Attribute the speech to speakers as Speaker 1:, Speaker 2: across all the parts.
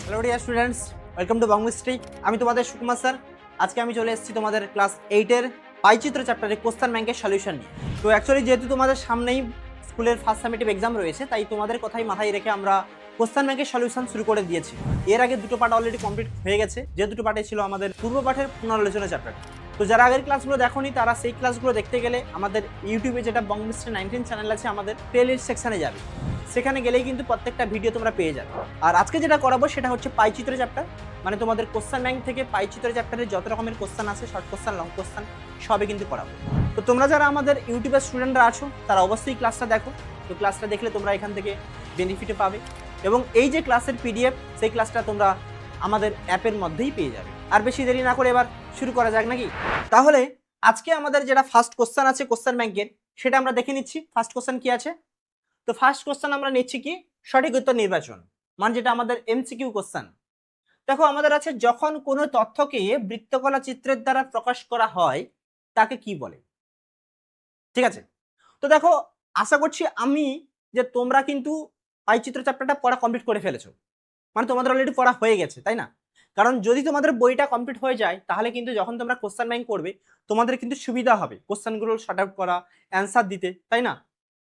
Speaker 1: Hello dear students, welcome to Bongmistry. আমি তোমাদের Sukumar sir. আজকে আমি চলে এসেছি তোমাদের ক্লাস 8-এর পাইচিত্র চ্যাপ্টারে কোশ্চেন ব্যাংকের সলিউশন নিয়ে। তো অ্যাকচুয়ালি যেহেতু তোমাদের সামনেই স্কুলের ফার্স্ট সামেটিভ এক্সাম রয়েছে, তাই তোমাদের কথাই মাথায় রেখে আমরা কোশ্চেন ব্যাংকের সলিউশন শুরু করে দিয়েছি। এর আগে দুটো পার্ট অলরেডি কমপ্লিট হয়ে গেছে, যে দুটো পার্টে ছিল আমাদের পূর্ব পাঠের পুনরালোচনা চ্যাপ্টার। তো যারা আগের ক্লাসগুলো দেখোনি তারা সেই ক্লাসগুলো দেখতে গেলে আমাদের ইউটিউবে যেটা বংমিস্ট্রি 19 চ্যানেল আছে, আমাদের প্লেলিস্ট সেকশনে যাবে। সেখানে গেলেই কিন্তু প্রত্যেকটা ভিডিও তোমরা পেয়ে যাবে। আর আজকে যেটা করাবো সেটা হচ্ছে পাইচিত্র চ্যাপ্টার, মানে তোমাদের কোশ্চেন ব্যাংক থেকে পাইচিত্র চ্যাপ্টারে যত রকমের কোশ্চেন আছে, শর্ট কোশ্চেন, লং কোশ্চেন, সবই কিন্তু করাবো। তো তোমরা যারা আমাদের ইউটিউবের স্টুডেন্টরা আছো তারা অবশ্যই ক্লাসটা দেখো। তো ক্লাসটা দেখলে তোমরা এখান থেকে বেনিফিটে পাবে, এবং এই যে ক্লাসের পিডিএফ, সেই ক্লাসটা তোমরা আমাদের অ্যাপের মধ্যেই পেয়ে যাবে। আর বেশি দেরি না করে এবার শুরু করা যাক নাকি? তাহলে আজকে আমাদের যেটা ফার্স্ট কোশ্চেন আছে কোশ্চেন ব্যাংকের, সেটা আমরা দেখে নিচ্ছি। ফার্স্ট কোশ্চেন কি আছে? তো ফার্স্ট কোশ্চেন আমরা নিচ্ছি কি, সঠিক উত্তর নির্বাচন, মানে যেটা আমাদের এমসিকিউ কোশ্চেন। দেখো আমাদের আছে, যখন কোনো তথ্যকে বৃত্তকলা চিত্রের দ্বারা প্রকাশ করা হয় তাকে কি বলে। ঠিক আছে, তো দেখো আশা করছি আমি যে তোমরা কিন্তু পাইচিত্র চ্যাপ্টারটা পড়া কমপ্লিট করে ফেলেছো, মানে তোমাদের অলরেডি পড়া হয়ে গেছে, তাই না? কারণ যদি তোমাদের বইটা কমপ্লিট হয়ে যায় তাহলে কিন্তু যখন তোমরা কোশ্চেন ব্যাংক করবে তোমাদের কিন্তু সুবিধা হবে কোশ্চেনগুলো শর্ট আউট করা, অ্যান্সার দিতে, তাই না?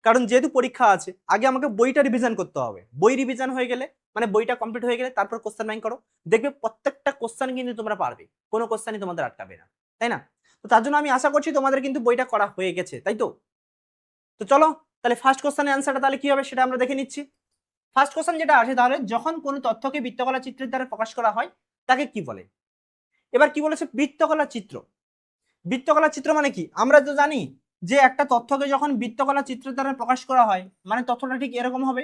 Speaker 1: কারণ যেহেতু পরীক্ষা আছে, আগে আমাকে বইটা রিভিশন করতে হবে। বই রিভিশন হয়ে গেলে, মানে বইটা কমপ্লিট হয়ে গেলে তারপর কোশ্চেন ব্যাংক করো, দেখবে প্রত্যেকটা কোশ্চেন কিন্তু তোমরা পারবে, কোনো কোশ্চেনই তোমাদের আটকাবে না, তাই না? তো তার জন্য আমি আশা করছি তোমাদের কিন্তু বইটা করা হয়ে গেছে, তাই তো? তো চলো তাহলে ফার্স্ট কোশ্চেনের অ্যান্সারটা তাহলে কি হবে সেটা আমরা দেখে নিচ্ছি। ফার্স্ট কোশ্চেন যেটা আছে, তাহলে যখন কোনো তথ্যকে বৃত্তকলা চিত্রের দ্বারা প্রকাশ করা হয় তাকে কি বলে। এবার কি বলেছে, বৃত্তকলা চিত্র। বৃত্তকলা চিত্র মানে কি, আমরা তো জানি যে একটা তথ্যকে যখন বৃত্তকলা চিত্রের দ্বারা প্রকাশ করা হয়, মানে তথ্যটা ঠিক এরকম হবে,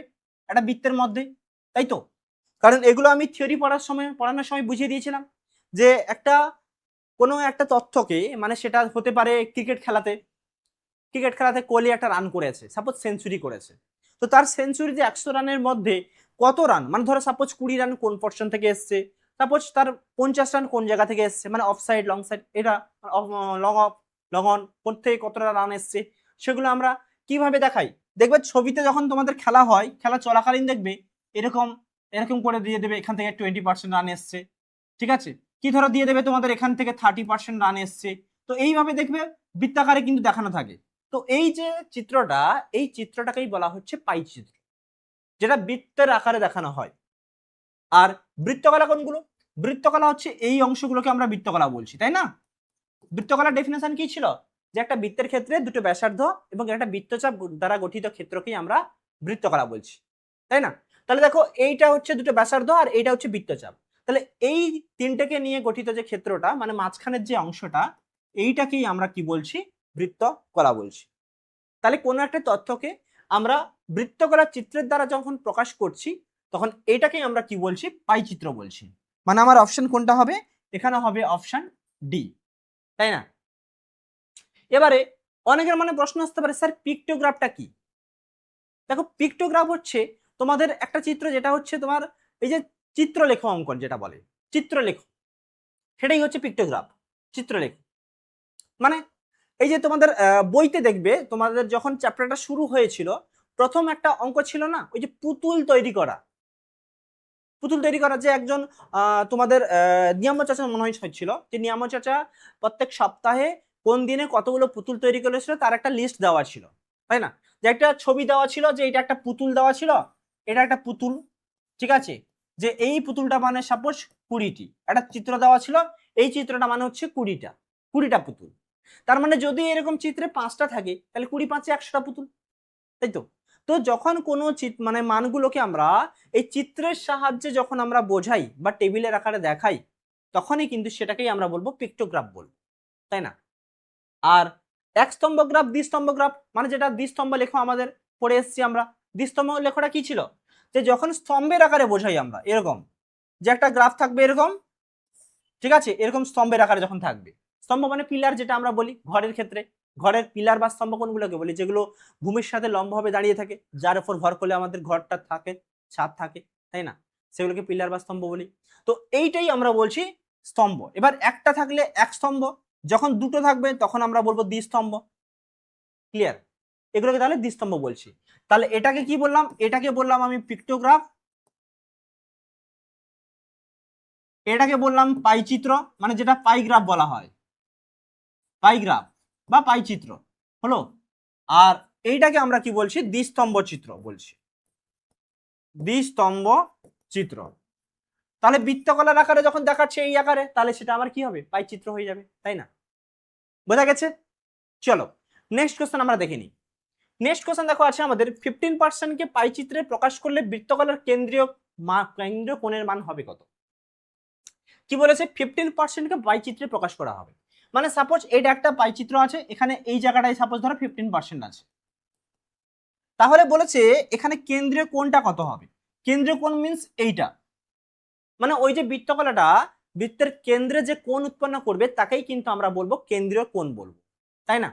Speaker 1: একটা বৃত্তের মধ্যে, তাই তো? কারণ এগুলো আমি থিওরি পড়ানোর সময় বুঝিয়ে দিয়েছিলাম যে একটা কোনো একটা তথ্যকে, মানে সেটা হতে পারে ক্রিকেট খেলাতে কোহলি একটা রান করেছে, সাপোজ সেঞ্চুরি করেছে। তো তার সেঞ্চুরিতে 100 রানের মধ্যে কত রান, মানে ধরো সাপোজ 20 রান কোন পর্শন থেকে এসছে, সাপোজ তার 50 রান কোন জায়গা থেকে এসছে, মানে অফ সাইড, লং সাইড, এটা লং অফ, লং অন, থেকে কতটা রান এসছে, সেগুলো আমরা কিভাবে দেখাই। দেখবে ছবিতে যখন তোমাদের খেলা হয়, খেলা চলাকালীন দেখবে এরকম এরকম করে দিয়ে দেবে, এখান থেকে 20% রান এসছে, ঠিক আছে, কি ধরো দিয়ে দেবে তোমাদের এখান থেকে 30% রান এসছে। তো এইভাবে দেখবে বৃত্তাকারে কিন্তু দেখানো থাকে। তো এই যে চিত্রটা, এই চিত্রটাকেই বলা হচ্ছে পাই চিত্র, যেটা বৃত্তের আকারে দেখানো হয়। আর বৃত্তকলা কোনগুলো? বৃত্তকলা হচ্ছে এই অংশগুলোকে আমরা বৃত্তকলা বলছি, তাই না? বৃত্তকলার ডেফিনেশন কি ছিল, যে একটা বৃত্তের ক্ষেত্রে দুটো ব্যাসার্ধ এবং একটা বৃত্তচাপ দ্বারা গঠিত ক্ষেত্রকেই আমরা বৃত্তকলা বলছি, তাই না? তাহলে দেখো এইটা হচ্ছে দুটো ব্যাসার্ধ আর এইটা হচ্ছে বৃত্তচাপ। তাহলে এই তিনটেকে নিয়ে গঠিত যে ক্ষেত্রটা, মানে মাঝখানের যে অংশটা, এইটাকেই আমরা কি বলছি, বৃত্তকলা বলছি। তাহলে কোনো একটা তথ্যকে আমরা বৃত্তকলার চিত্রের দ্বারা যখন প্রকাশ করছি, তখন এটাকেই আমরা কি বলছি, পাই চিত্র বলছি। মানে আমার অপশন কোনটা হবে, এখানে হবে অপশন ডি, তাই না? এবারে অনেকের মনে প্রশ্ন আসতে পারে, স্যার পিক্টোগ্রাফটা কি? দেখো পিক্টোগ্রাফ হচ্ছে তোমাদের একটা চিত্র, যেটা হচ্ছে তোমার এই যে চিত্রলেখ অঙ্কন যেটা বলে, চিত্রলেখ, সেটাই হচ্ছে পিক্টোগ্রাফ, চিত্রলেখ। মানে এই যে তোমাদের বইতে দেখবে, তোমাদের যখন চ্যাপ্টারটা শুরু হয়েছিল, প্রথম একটা অঙ্ক ছিল না, ওই যে পুতুল তৈরি করা, পুতুল তৈরি করা, যে একজন তোমাদের নিয়ামক চাচা মনে হয় ছিল, যে নিয়ামক চাচা প্রত্যেক সপ্তাহে কোন দিনে কতগুলো পুতুল তৈরি করেছিল তার একটা লিস্ট দেওয়া ছিল, তাই না? যে একটা ছবি দেওয়া ছিল, যে এটা একটা পুতুল দেওয়া ছিল, এটা একটা পুতুল, ঠিক আছে, যে এই পুতুলটা মানে সাপোজ 20টি, একটা চিত্র দেওয়া ছিল, এই চিত্রটা মানে হচ্ছে 20টা পুতুল। তার মানে যদি এরকম চিত্রে 5টা থাকে তাহলে 20 × 5 = 100টা পুতুল, তাই তো? তো যখন কোনো মানে মানগুলোকে আমরা এই চিত্রের সাহায্যে যখন আমরা বোঝাই বা টেবিলের আকারে দেখাই, তখনই কিন্তু সেটাকেই আমরা বলবো পিক্টোগ্রাফ বলবো, তাই না? আর এক স্তম্ভ গ্রাফ, দ্বিস্তম্ভ গ্রাফ, মানে যেটা দ্বিস্তম্ভ লেখো আমাদের পড়ে এসেছি আমরা। দ্বিস্তম্ভ লেখাটা কি ছিল, যে যখন স্তম্ভের আকারে বোঝাই আমরা, এরকম যে একটা গ্রাফ থাকবে এরকম, ঠিক আছে, এরকম স্তম্ভের আকারে যখন থাকবে, স্তম্ভ মানে পিলার, যেটা আমরা বলি ঘরের ক্ষেত্রে, ঘরের পিলার বা স্তম্ভ কোনগুলোকে বলি, যেগুলো ভূমির সাথে লম্বভাবে দাঁড়িয়ে থাকে, যার উপর ভর করলে আমাদের ঘরটা থাকে, ছাদ থাকে, তাই না? সেগুলোকে পিলার বা স্তম্ভ বলি। তো এইটাই আমরা বলছি স্তম্ভ। এবার একটা থাকলে এক স্তম্ভ, যখন দুটো থাকবে তখন আমরা বলবো দ্বিস্তম্ভ। ক্লিয়ার? এগুলোকে তাহলে দ্বিস্তম্ভ বলছি। তাহলে এটাকে কি বললাম, এটাকে বললাম আমি পিক্টোগ্রাফ, এটাকে বললাম পাইচিত্র, মানে যেটা পাইগ্রাফ বলা হয়, পাইগ্রাফ বা পাইচিত্র হলো। আর এইটাকে আমরা কি বলছি, দ্বিস্তম্ভ চিত্র বলছি, দ্বিস্তম্ভ চিত্র। তাহলে বৃত্তকলার আকারে যখন দেখাচ্ছে এই আকারে, তাহলে সেটা আমার কি হবে, পাইচিত্র হয়ে যাবে, তাই না? বোঝা গেছে? চলো নেক্সট কোশ্চেন আমরা দেখে নিই। নেক্সট কোশ্চেন দেখো আছে আমাদের 15% কে পাইচিত্রে প্রকাশ করলে বৃত্তকলার কেন্দ্রীয় কোণের মান হবে কত? কি বলেছে, 15% কে পাইচিত্রে প্রকাশ করা হবে। মানে সাপোজ এটা একটা পাইচিত্র আছে, এখানে এই জায়গাটায় সাপোজ ধরো 15% আছে, তাহলে বলেছে এখানে কেন্দ্রীয় কোণটা কত হবে। কেন্দ্রীয় কোণ মিন্স এইটা, মানে ওই যে বৃত্তকলাটা, বৃত্তের কেন্দ্রে যে কোণ উৎপন্ন করবে তাকেই কিন্তু আমরা বলবো কেন্দ্রীয় কোণ বলবো, তাই না?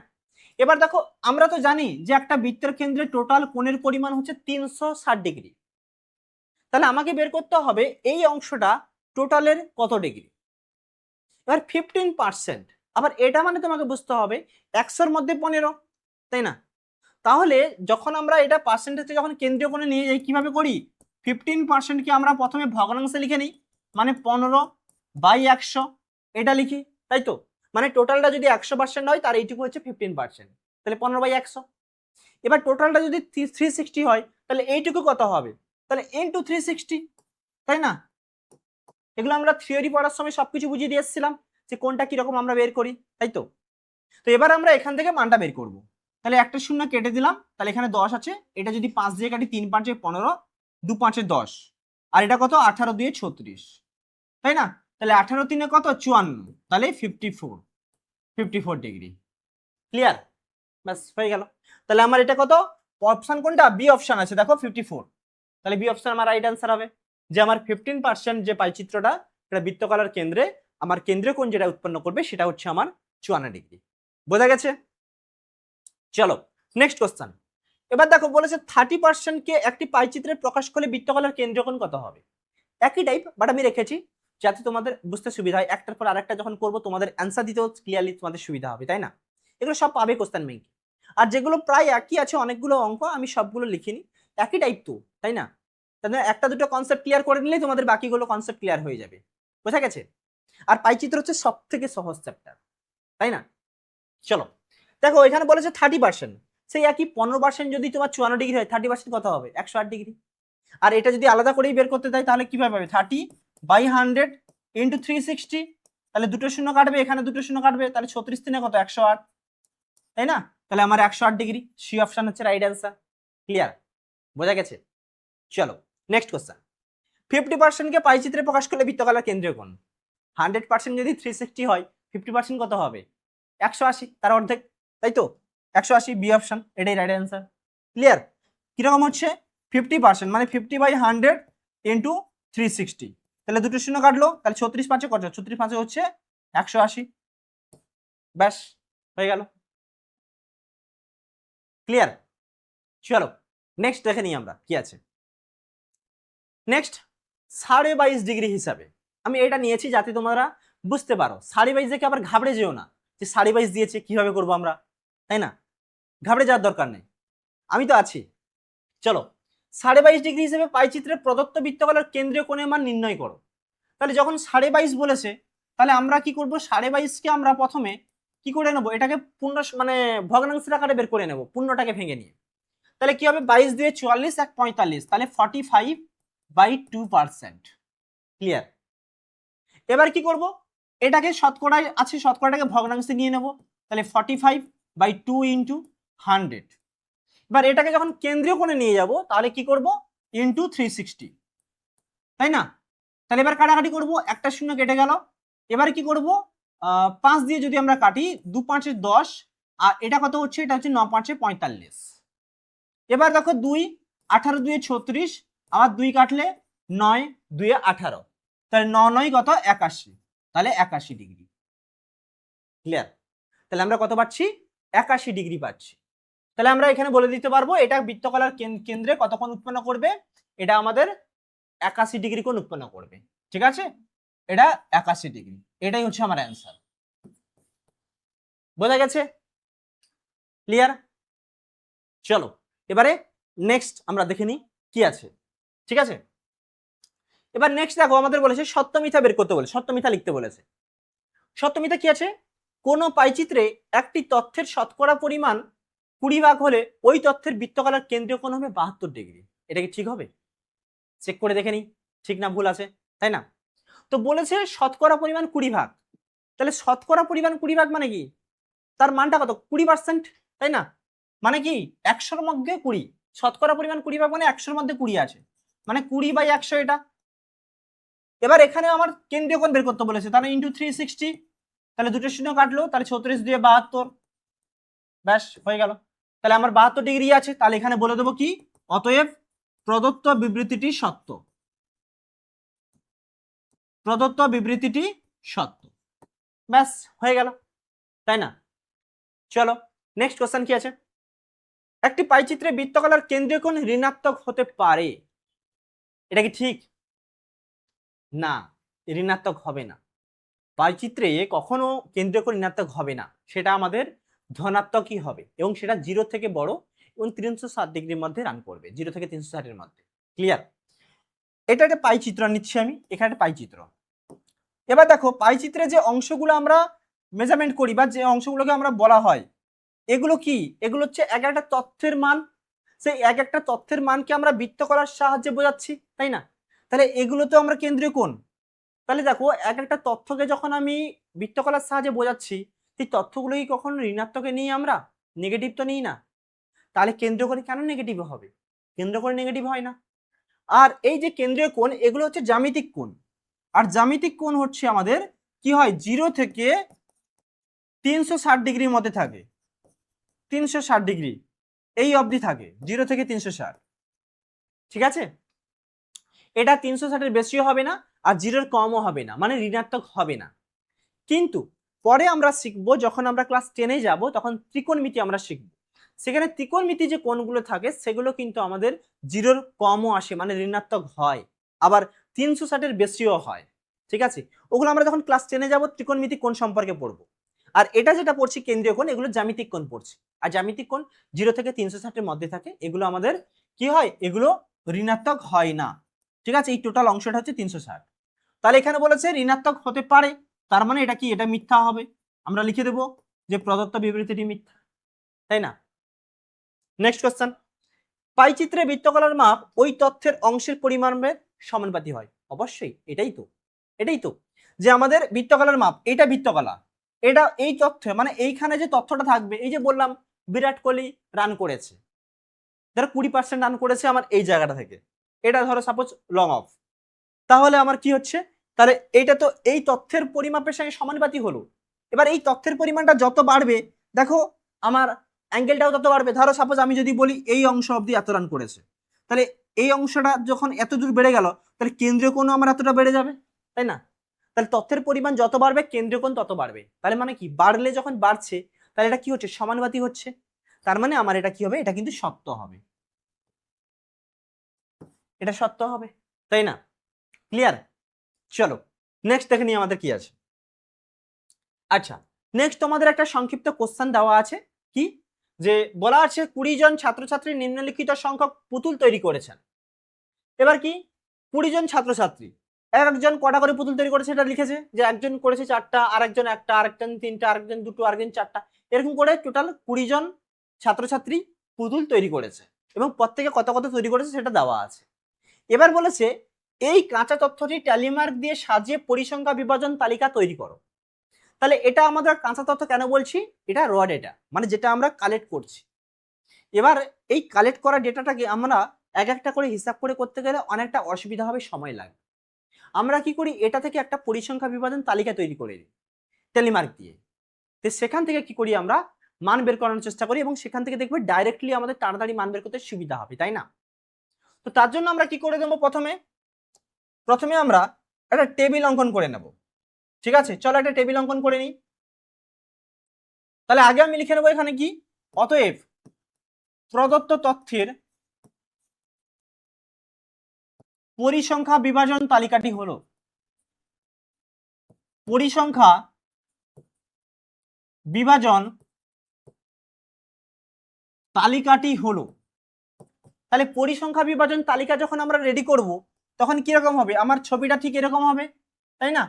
Speaker 1: এবার দেখো আমরা তো জানি যে একটা বৃত্তের কেন্দ্রে টোটাল কোণের পরিমাণ হচ্ছে 360 ডিগ্রি। তাহলে আমাকে বের করতে হবে এই অংশটা টোটালের কত ডিগ্রি। এবার 15%, আবার এটা মানে তোমাকে বুঝতে হবে 100-র মধ্যে 15, তাই না? তাহলে যখন আমরা এটা পার্সেন্টেজে যখন কেন্দ্রীয় কোণে নিয়ে যাই, কিভাবে করি, 15%কে আমরা প্রথমে ভগ্নাংশে লিখে নিই, মানে 15/100 এটা লিখি, তাই তো? মানে টোটালটা যদি 100% হয় তার এইটুকু হচ্ছে 15%, তাহলে 15/100। এবার টোটালটা যদি 360 হয় তাহলে এইটুকু কত হবে, তাহলে ইনটু 360, তাই না? এগুলো আমরা থিওরি পড়ার সময় সবকিছু বুঝিয়ে দিয়ে এসেছিলাম যে কোনটা কিরকম আমরা বের করি, তাই তো? তো এবার আমরা এখান থেকে মানটা বের করব। তাহলে একটা শূন্য কেটে দিলাম, তাহলে এখানে 10 আছে, এটা যদি 5 দিয়ে কাটি, 3×5 = 15, 2×5 = 10, আর এটা কত, 18×2 = 36, তাই না? তাহলে 18×3 কত, 54, তাহলে 54 ডিগ্রি। ক্লিয়ার? ব্যাস হয়ে গেল। তাহলে আমার এটা কত, অপশন কোনটা, বি অপশন আছে দেখো 54, তাহলে বি অপশন আমার রাইট অ্যান্সার হবে, যে আমার 15% যে পাইচিত্রটা, এটা বৃত্তকলার কেন্দ্রে আমার কেন্দ্রীয় কোণ যেটা উৎপন্ন করবে সেটা হচ্ছে আমার 54 ডিগ্রি। বোঝা গেছে? চলো নেক্সট কোশ্চেন। এবার দেখো বলেছে 30% কে একটি পাইচিত্রে প্রকাশ করলে বৃত্তকলার কেন্দ্রীয় কোণ কত হবে। একই টাইপ, বাট আমি রেখেছি যাতে তোমাদের বুঝতে সুবিধা হয়, একটার পর আরেকটা যখন করবো তোমাদের অ্যান্সার দিতেও ক্লিয়ারলি তোমাদের সুবিধা হবে, তাই না? এগুলো সব পাবে কোশ্চেন ব্যাংক। আর যেগুলো প্রায় একই আছে, অনেকগুলো অঙ্ক আমি সবগুলো লিখিনি, একই টাইপ তো, তাই না? তাহলে একটা দুটো কনসেপ্ট ক্লিয়ার করে নিলেই তোমাদের বাকিগুলো কনসেপ্ট ক্লিয়ার হয়ে যাবে। বোঝা গেছে? আর পাইচিত্র হচ্ছে সব থেকে সহজ চ্যাপ্টার, তাই না? চলো দেখো এখানে বলেছে 30%, সেই একই 15% যদি তোমার 54 ডিগ্রি হয়, 30% কত হবে, 108 ডিগ্রি। আর এটা যদি আলাদা করেই বের করতে চাই তাহলে কিভাবে হবে, 30/100 × 360, তাহলে দুটো শূন্য কাটবে, এখানে দুটো শূন্য কাটবে, তাহলে 36×3 কত, 108, তাই না? তাহলে আমার 108 ডিগ্রি, সি অপশন হচ্ছে রাইট অ্যান্সার। ক্লিয়ার? বোঝা গেছে? চলো নেক্সট কোশ্চেন। 50% কে পাইচিত্রে প্রকাশ করলে বৃত্তকলার কেন্দ্রীয় কোণ, 100% যদি 360 হয়, 50% কত হবে, 180, তার অর্ধেক, তাই তো? 180, বি অপশন, এটাই রাইট অ্যান্সার। ক্লিয়ার? কিরকম হচ্ছে, 50% মানে 50/100 × 360, তাহলে দুটো শূন্য কাটলো, তাহলে 36×5 কত, 36×5 হচ্ছে 180, ব্যাস হয়ে গেল। ক্লিয়ার? চলো নেক্সট দেখে নিই আমরা কি আছে। নেক্সট 22.5 ডিগ্রি হিসাবে আমি এটা নিয়েছি যাতে তোমরা বুঝতে পারো, 22.5 দেখে আবার ঘাবড়ে যেও না যে 22.5 দিয়েছে কিভাবে করবো আমরা, তাই না? ঘাবড়ে যাওয়ার দরকার নেই, আমি তো আছি। চলো 22.5 ডিগ্রি হিসেবে পাইচিত্রের প্রদত্ত বৃত্তকলার কেন্দ্রীয় কোণের মান নির্ণয় করো। তাহলে যখন 22.5 বলেছে, তাহলে আমরা কি করব, 22.5 কে আমরা প্রথমে কি করে নেবো, এটাকে পূর্ণ মানে ভগ্নাংশের আকারে বের করে নেব, পূর্ণটাকে ভেঙে নিয়ে। তাহলে কি হবে, 22 দিয়ে 44, 1 45, তাহলে 45/2%। ক্লিয়ার? এবার কি করব, এটাকে শতকরায় আছে, শতকরাটাকে ভগ্নাংশে নিয়ে নেব, তাহলে 45/2 × 100। এবার এটাকে যখন কেন্দ্রীয় কোণে নিয়ে যাব তাহলে কি করব, ইনটু 360, তাই না? তাহলে এবার কাটাকাটি করব, একটা শূন্য কেটে গেল। এবার কি করব, 5 দিয়ে যদি আমরা কাটি, 2×5 = 10, আর এটা কত হচ্ছে, এটা হচ্ছে 9×5 = 45। এবার দেখো 2, 18×2 = 36, আবার 2 কাটলে 9×2 = 18, তাহলে 9×9 কত, 81, তাহলে 81 ডিগ্রি। ক্লিয়ার? তাহলে আমরা কত পাচ্ছি, 81 ডিগ্রি পাচ্ছি। তাহলে আমরা এখানে বলে দিতে পারবো এটা বৃত্তকলার কেন্দ্রে কত কোণ উৎপন্ন করবে, এটা আমাদের 81 ডিগ্রি কোণ উৎপন্ন করবে। ঠিক আছে, এটা 81 ডিগ্রি, এটাই হচ্ছে আমার অ্যান্সার। বোঝা গেছে? ক্লিয়ার? চলো এবারে নেক্সট আমরা দেখে নিই কি আছে। ঠিক আছে, এবার নেক্সট দেখো আমাদের বলেছে সত্য মিথ্যা বের করতে বলে, সত্য মিথ্যা লিখতে বলেছে। সত্য মিথ্যা কি আছে, কোন পাইচিত্রে একটি তথ্যের শতকরা পরিমাণ 20 ভাগ হলে ওই তথ্যের বৃত্তকালার কেন্দ্রীয় কোণ হবে 72 ডিগ্রি। এটা কি ঠিক হবে? চেক করে দেখে নি ঠিক না ভুল আছে, তাই না? তো বলেছে শতকরা পরিমাণ 20 ভাগ, তাহলে শতকরা পরিমাণ 20 ভাগ মানে কি, তার মানটা কত, 20%, তাই না? মানে কি 100-র মধ্যে 20, শতকরা পরিমাণ 20 ভাগ মানে 100-র মধ্যে 20 আছে, মানে 20/100 এটা। এবার এখানে আমার কেন্দ্রীয় কোণ বের করতে বলেছে, তাহলে ইন্টু 360, তাহলে দুটো শূন্য কাটলো, তাহলে 36 দিয়ে 72, ব্যাস হয়ে গেল। তাহলে আমার 72 ডিগ্রি আছে, তাহলে এখানে বলে দেবো কি, অতএব প্রদত্ত বিবৃতিটি সত্য, প্রদত্ত বিবৃতিটি সত্য, ব্যাস হয়ে গেল, তাই না? চলো নেক্সট কোশ্চেন কি আছে, একটি পাইচিত্রে বৃত্তকলার কেন্দ্রীয় কোণ ঋণাত্মক হতে পারে, এটা কি ঠিক? না, ঋণাত্মক হবে না, পাইচিত্রে কখনো কেন্দ্রীয় কোণ ঋণাত্মক হবে না, সেটা আমাদের ধনাত্মকই হবে, এবং সেটা 0 থেকে বড় এবং 360 ডিগ্রির মধ্যে রান করবে, 0 থেকে 360 এর মধ্যে। ক্লিয়ার? এটা একটা পাইচিত্র নিচ্ছি আমি, এখানে একটা পাইচিত্র। এবার দেখো পাইচিত্রে যে অংশগুলো আমরা মেজারমেন্ট করি বা যে অংশগুলোকে আমরা বলা হয়, এগুলো কি, এগুলো হচ্ছে এক একটা তথ্যের মান, সেই এক একটা তথ্যের মানকে আমরা বৃত্তকলার সাহায্যে বোঝাচ্ছি, তাই না? তাহলে এগুলো তো আমরা কেন্দ্রীয় কোণ, তাহলে দেখো এক একটা তথ্যকে যখন আমি বৃত্তকলার সাহায্যে বোঝাচ্ছি, সেই তথ্যগুলো কি কখনো ঋণাত্মকে নিই আমরা, নেগেটিভ তো নিই না, তাহলে কেন্দ্রীয় কোণ কেন নেগেটিভ হবে? কেন্দ্রীয় কোণ নেগেটিভ হয় না। আর এই যে কেন্দ্রীয় কোণ এগুলো হচ্ছে জ্যামিতিক কোণ, আর জ্যামিতিক কোণ হচ্ছে আমাদের কি হয়, 0 থেকে 360 ডিগ্রির মধ্যে থাকে, 360 ডিগ্রি এই অবধি থাকে, 0 থেকে 360, ঠিক আছে? এটা 360-এর বেশিও হবে না আর 0-এর কমও হবে না, মানে ঋণাত্মক হবে না। কিন্তু পরে আমরা শিখবো, যখন আমরা ক্লাস 10-এ যাব তখন ত্রিকোণমিতি আমরা শিখব, সেখানে ত্রিকোণমিতি যে কোণগুলো থাকে সেগুলো কিন্তু আমাদের 0-এর কমও আসে, মানে ঋণাত্মক হয়, আবার 360-এর বেশিও হয়, ঠিক আছে? ওগুলো আমরা যখন ক্লাস 10-এ যাব ত্রিকোণমিতি কোণ সম্পর্কে পড়বো। আর এটা যেটা পড়ছি কেন্দ্রীয় কোণ, এগুলো জ্যামিতিক কোণ পড়ছি, আর জ্যামিতিক কোণ 0 থেকে 360-এর মধ্যে থাকে, এগুলো আমাদের কি হয়, এগুলো ঋণাত্মক হয় না, ঠিক আছে? এই টোটাল অংশটা হচ্ছে 360। তাহলে এখানে বলেছে ঋণাত্মক হতে পারে, তার মানে এটা কি, এটা মিথ্যা হবে, আমরা লিখে দেব যে প্রদত্ত বিবৃতিটি মিথ্যা, তাই না? নেক্সট কোশ্চেন, পাইচিত্রে বৃত্তকলার মাপ ওই তথ্যের অংশের পরিমাণের সমানুপাতি হয়, অবশ্যই এটাই তো, এটাই তো, যে আমাদের বৃত্তকলার মাপ, এটা বৃত্তকলা, এটা এই তথ্য মানে এইখানে যে তথ্যটা থাকবে, এই যে বললাম বিরাট কোহলি রান করেছে, ধরো 20% রান করেছে আমার এই জায়গাটা থেকে, এটা ধরো সাপোজ লং অফ, তাহলে আমার কি হচ্ছে, তাহলে এইটা তো এই তথ্যের পরিমাপের সঙ্গে সমানুপাতি হলো। এবার এই তথ্যের পরিমাণটা যত বাড়বে, দেখো আমার অ্যাঙ্গেলটাও তত বাড়বে। ধরো সাপোজ আমি যদি বলি এই অংশ অবধি এত রান করেছে, তাহলে এই অংশটা যখন এত দূর বেড়ে গেল, তাহলে কেন্দ্রীয় কোণ আমার এতটা বেড়ে যাবে, তাই না? তাহলে তথ্যের পরিমাণ যত বাড়বে কেন্দ্রীয় কোণ তত বাড়বে, তাহলে মানে কি, বাড়লে যখন বাড়ছে তাহলে এটা কি হচ্ছে, সমানুপাতি হচ্ছে, তার মানে আমার এটা কি হবে, এটা কিন্তু সত্য হবে, এটা সত্য হবে, তাই না? ক্লিয়ার? চলো নেক্সট দেখে নিই আমাদের কি আছে। আচ্ছা, নেক্সট তোমাদের একটা সংক্ষিপ্ত কোশ্চেন দেওয়া আছে, কি যে বলা আছে 20 জন ছাত্রছাত্রী নিম্নলিখিত সংখ্যক পুতুল তৈরি করেছেন। এবার কি 20 জন ছাত্রছাত্রী একজন কটা করে পুতুল তৈরি করেছে, এটা লিখেছে যে একজন করেছে 4টা, আরেকজন 1টা, আরেকজন 3টা, আরেকজন 2টো, আরেকজন 4টা, এরকম করে টোটাল 20 জন ছাত্রছাত্রী পুতুল তৈরি করেছে, এবং প্রত্যেকে কত কত তৈরি করেছে সেটা দেওয়া আছে। এবার বলেছে এই কাঁচা তথ্যটি ট্যালিমার্ক দিয়ে সাজিয়ে পরিসংখ্যা বিভাজন তালিকা তৈরি করো। তাহলে এটা আমাদের কাঁচা তথ্য কেন বলছি, এটা র ডেটা, মানে যেটা আমরা কালেক্ট করছি। এবার এই কালেক্ট করা ডেটাটাকে আমরা এক একটা করে হিসাব করে করতে গেলে অনেকটা অসুবিধা হবে, সময় লাগে। আমরা কি করি, এটা থেকে একটা পরিসংখ্যা বিভাজন তালিকা তৈরি করে দিই টেলিমার্ক দিয়ে, তো সেখান থেকে কি করি, আমরা মান বের করানোর চেষ্টা করি, এবং সেখান থেকে দেখবে ডাইরেক্টলি আমাদের তাড়াতাড়ি মান বের করতে সুবিধা হবে, তাই না? তো তার জন্য আমরা কি করে দেবো, প্রথমে আমরা একটা টেবিল অঙ্কন করে নেব, ঠিক আছে? চলো একটা টেবিল অঙ্কন করে নিই। তাহলে আগে আমি লিখে নেবো এখানে কি, অতএব প্রদত্ত তথ্যের পরিসংখ্যা বিভাজন তালিকাটি হলো, পরিসংখ্যা বিভাজন তালিকাটি হলো। তাহলে পরিসংখ্যা বিভাজন তালিকা যখন আমরা রেডি করব, তখন কিরকম হবে, আমার ছবিটা ঠিক এরকম হবে, তাই না?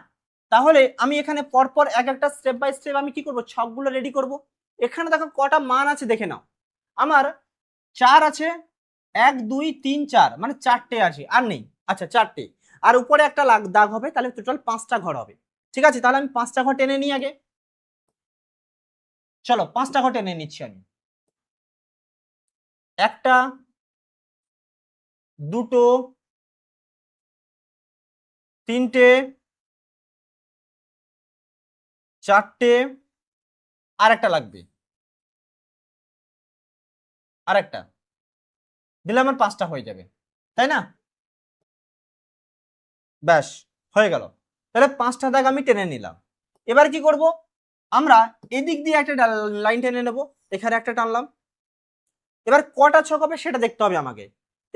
Speaker 1: তাহলে আমি এখানে পরপর এক একটা স্টেপ বাই স্টেপ আমি কি করব, ছকগুলো রেডি করব। এখানে দেখো কটা মান আছে দেখে নাও, আমার 4 আছে, 1 2 3 4, মানে 4টে আছে, আর নেই। আচ্ছা 4টে, আর উপরে একটা দাগ হবে, তাহলে টোটাল 5টা ঘর হবে। ঠিক আছে, তাহলে আমি 5টা ঘর টেনে নিই আগে। চলো 5টা ঘর টেনে নিচ্ছি আমি। একটা, দুটো, তিনটে, চারটে, আর একটা লাগবে, আর একটা দিলে আমার 5টা হয়ে যাবে, তাই না? ব্যাস, হয়ে গেল। তাহলে 5টা দাগ আমি টেনে নিলাম। এবার কি করব, আমরা এদিক দিয়ে একটা লাইন টেনে নেব, এখানে একটা টানলাম। এবার কটা ছক হবে সেটা দেখতে হবে আমাকে।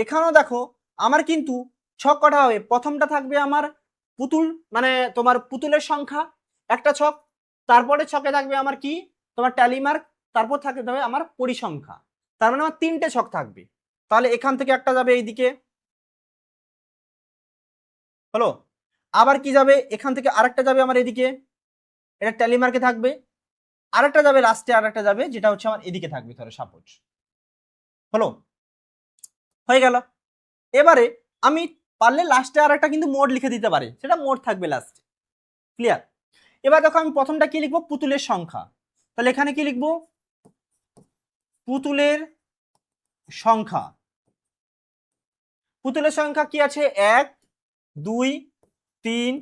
Speaker 1: এখানেও দেখো আমার কিন্তু ছক কটা হবে, প্রথমটা থাকবে আমার পুতুল, মানে তোমার পুতুলের সংখ্যা একটা ছক, তারপরে ছকে থাকবে আমার কি, তোমার ট্যালি মার্ক, তারপর থাকবে আমার পরিসংখ্যা। তার মানে আমার 3টে ছক থাকবে। তাহলে এখান থেকে একটা যাবে এইদিকে, হলো। আবার কি যাবে, এখান থেকে আরেকটা যাবে আমার এদিকে, এটা ট্যালি মার্কে থাকবে। আরেকটা যাবে লাস্টে, আরেকটা যাবে যেটা হচ্ছে আমার এদিকে থাকবে, ধরো সাপোজ, হলো, হয়ে গেল। এবারে আমি পারলে লাস্টে আর একটা কিন্তু মোড লিখে দিতে পারি, সেটা মোড থাকবে লাস্টে। ক্লিয়ার? এবার দেখো আমি প্রথমটা কি লিখবো, পুতুলের সংখ্যা। তাহলে এখানে কি লিখবো, পুতুলের সংখ্যা। পুতুলের সংখ্যা কি আছে, 1 2 3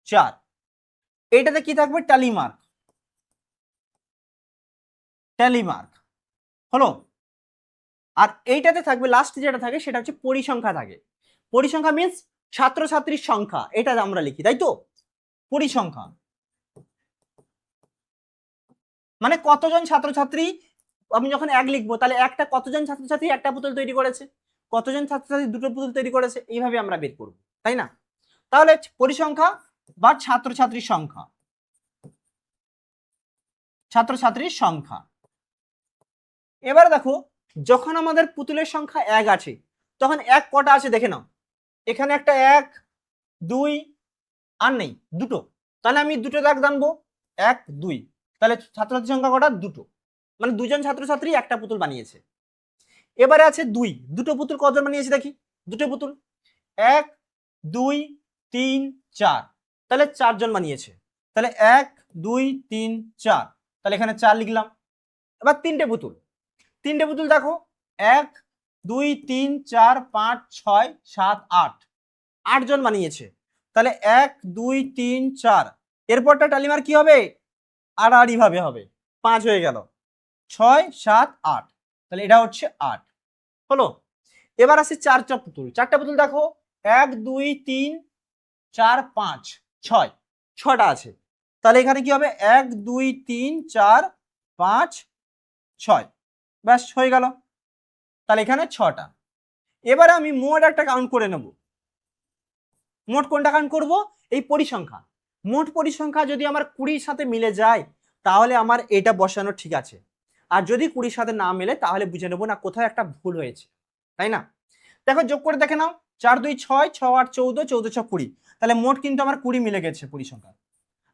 Speaker 1: 4। এইটাতে কি থাকবে, ট্যালি মার্ক, ট্যালি মার্ক, হলো। আর এইটাতে থাকবে লাস্ট যেটা থাকে সেটা হচ্ছে পরিসংখ্যা থাকে। পরিসংখ্যা মিন্স ছাত্রছাত্রীর সংখ্যা, এটা আমরা লিখি, তাই তো? পরিসংখ্যা মানে কতজন ছাত্রছাত্রী, আমি যখন 1 লিখবো তাহলে একটা কতজন ছাত্রছাত্রী একটা পুতুল তৈরি করেছে, কতজন ছাত্রছাত্রী দুটো পুতুল তৈরি করেছে, এইভাবে আমরা বের করব, তাই না? তাহলে পরিসংখ্যা বা ছাত্রছাত্রীর সংখ্যা, ছাত্রছাত্রীর সংখ্যা। এবার দেখো যখন আমাদের পুতুলের সংখ্যা 1 আছে, তখন 1 কটা আছে দেখে নাও, এখানে একটা 1 2, আর নেই, দুটো। তাহলে আমি দুটো দাগ টানবো, 1 2, তাহলে ছাত্রছাত্রীর সংখ্যা কটা, দুটো, মানে দুজন ছাত্রছাত্রী একটা পুতুল বানিয়েছে। এবারে আছে 2, দুটো পুতুল কজন বানিয়েছে দেখি, দুটো পুতুল, 1 2 3 4, তাহলে 4জন বানিয়েছে। তাহলে 1 2 3 4, তাহলে এখানে 4 লিখলাম। এবার 3টে পুতুল, 3টে পুতুল দেখো, 1 2 3 4 5 6 7 8, 8জন বানিয়েছে। তাহলে 1 2 3 4, এরপরটা টালিমার কি হবে, আড়াআড়ি ভাবে হবে, 5 হয়ে গেল, 6 7 8, তাহলে এটা হচ্ছে 8, হলো। এবার আসি 4টা পুতুল, 4টা পুতুল দেখো, 1 2 3 4 5 6, 6টা আছে। তাহলে এখানে কি হবে, 1 2 3 4 5 6, ব্যাস হয়ে গেল। তাহলে এখানে 6টা। এবারে আমি মোট একটা কাউন্ট করে নেব। মোট কোনটা কাউন্ট করব, এই পরিসংখ্যা। মোট পরিসংখ্যা যদি আমার 20-র সাথে মিলে যায় তাহলে আমার এটা বসানো ঠিক আছে, আর যদি 20-র সাথে না মেলে তাহলে বুঝে নেবো না কোথায় একটা ভুল হয়েছে, তাই না? দেখো যোগ করে দেখে নাও, 4 2 6 6 8 14, 14 6 20, তাহলে মোট কিন্তু আমার 20 মিলে গেছে পরিসংখ্যা,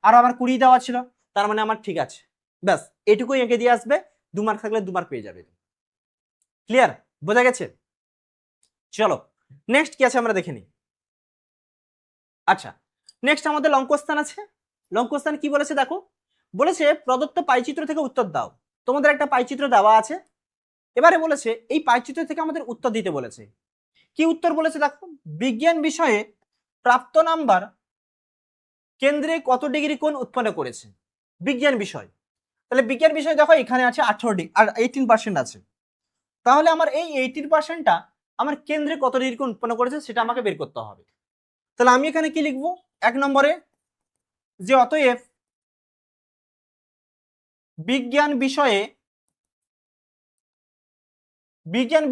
Speaker 1: আর আমার 20 দেওয়া ছিল, তার মানে আমার ঠিক আছে। ব্যাস এটুকুই এঁকে দিয়ে আসবে, 2 মার্ক থাকলে 2 মার্ক পেয়ে যাবে। ক্লিয়ার? বোঝা গেছে? চলো নেক্সট কি আছে আমরা দেখে নিই। আচ্ছা নেক্সট আমাদের লঙ্কস্থান আছে। লঙ্কস্থান কি বলেছে দেখো, বলেছে প্রদত্ত পাইচিত্র থেকে উত্তর দাও। তোমাদের একটা পাইচিত্র দেওয়া আছে, এবারে বলেছে এই পাইচিত্র থেকে আমাদের উত্তর দিতে বলেছে। কি উত্তর বলেছে দেখো, বিজ্ঞান বিষয়ে প্রাপ্ত নাম্বার কেন্দ্রে কত ডিগ্রি কোণ উৎপন্ন করেছে। বিজ্ঞান বিষয়, তাহলে বিজ্ঞান বিষয় দেখো এখানে আছে 18 ডিগ্রি আর 18% আছে, তাহলে আমার এই 18%টা আমার কেন্দ্রে কত ডিগ্রি কোণ উৎপন্ন করেছে সেটা আমাকে বের করতে হবে। তাহলে আমি এখানে কি লিখবো, 1 নম্বরে যে অতএব বিজ্ঞান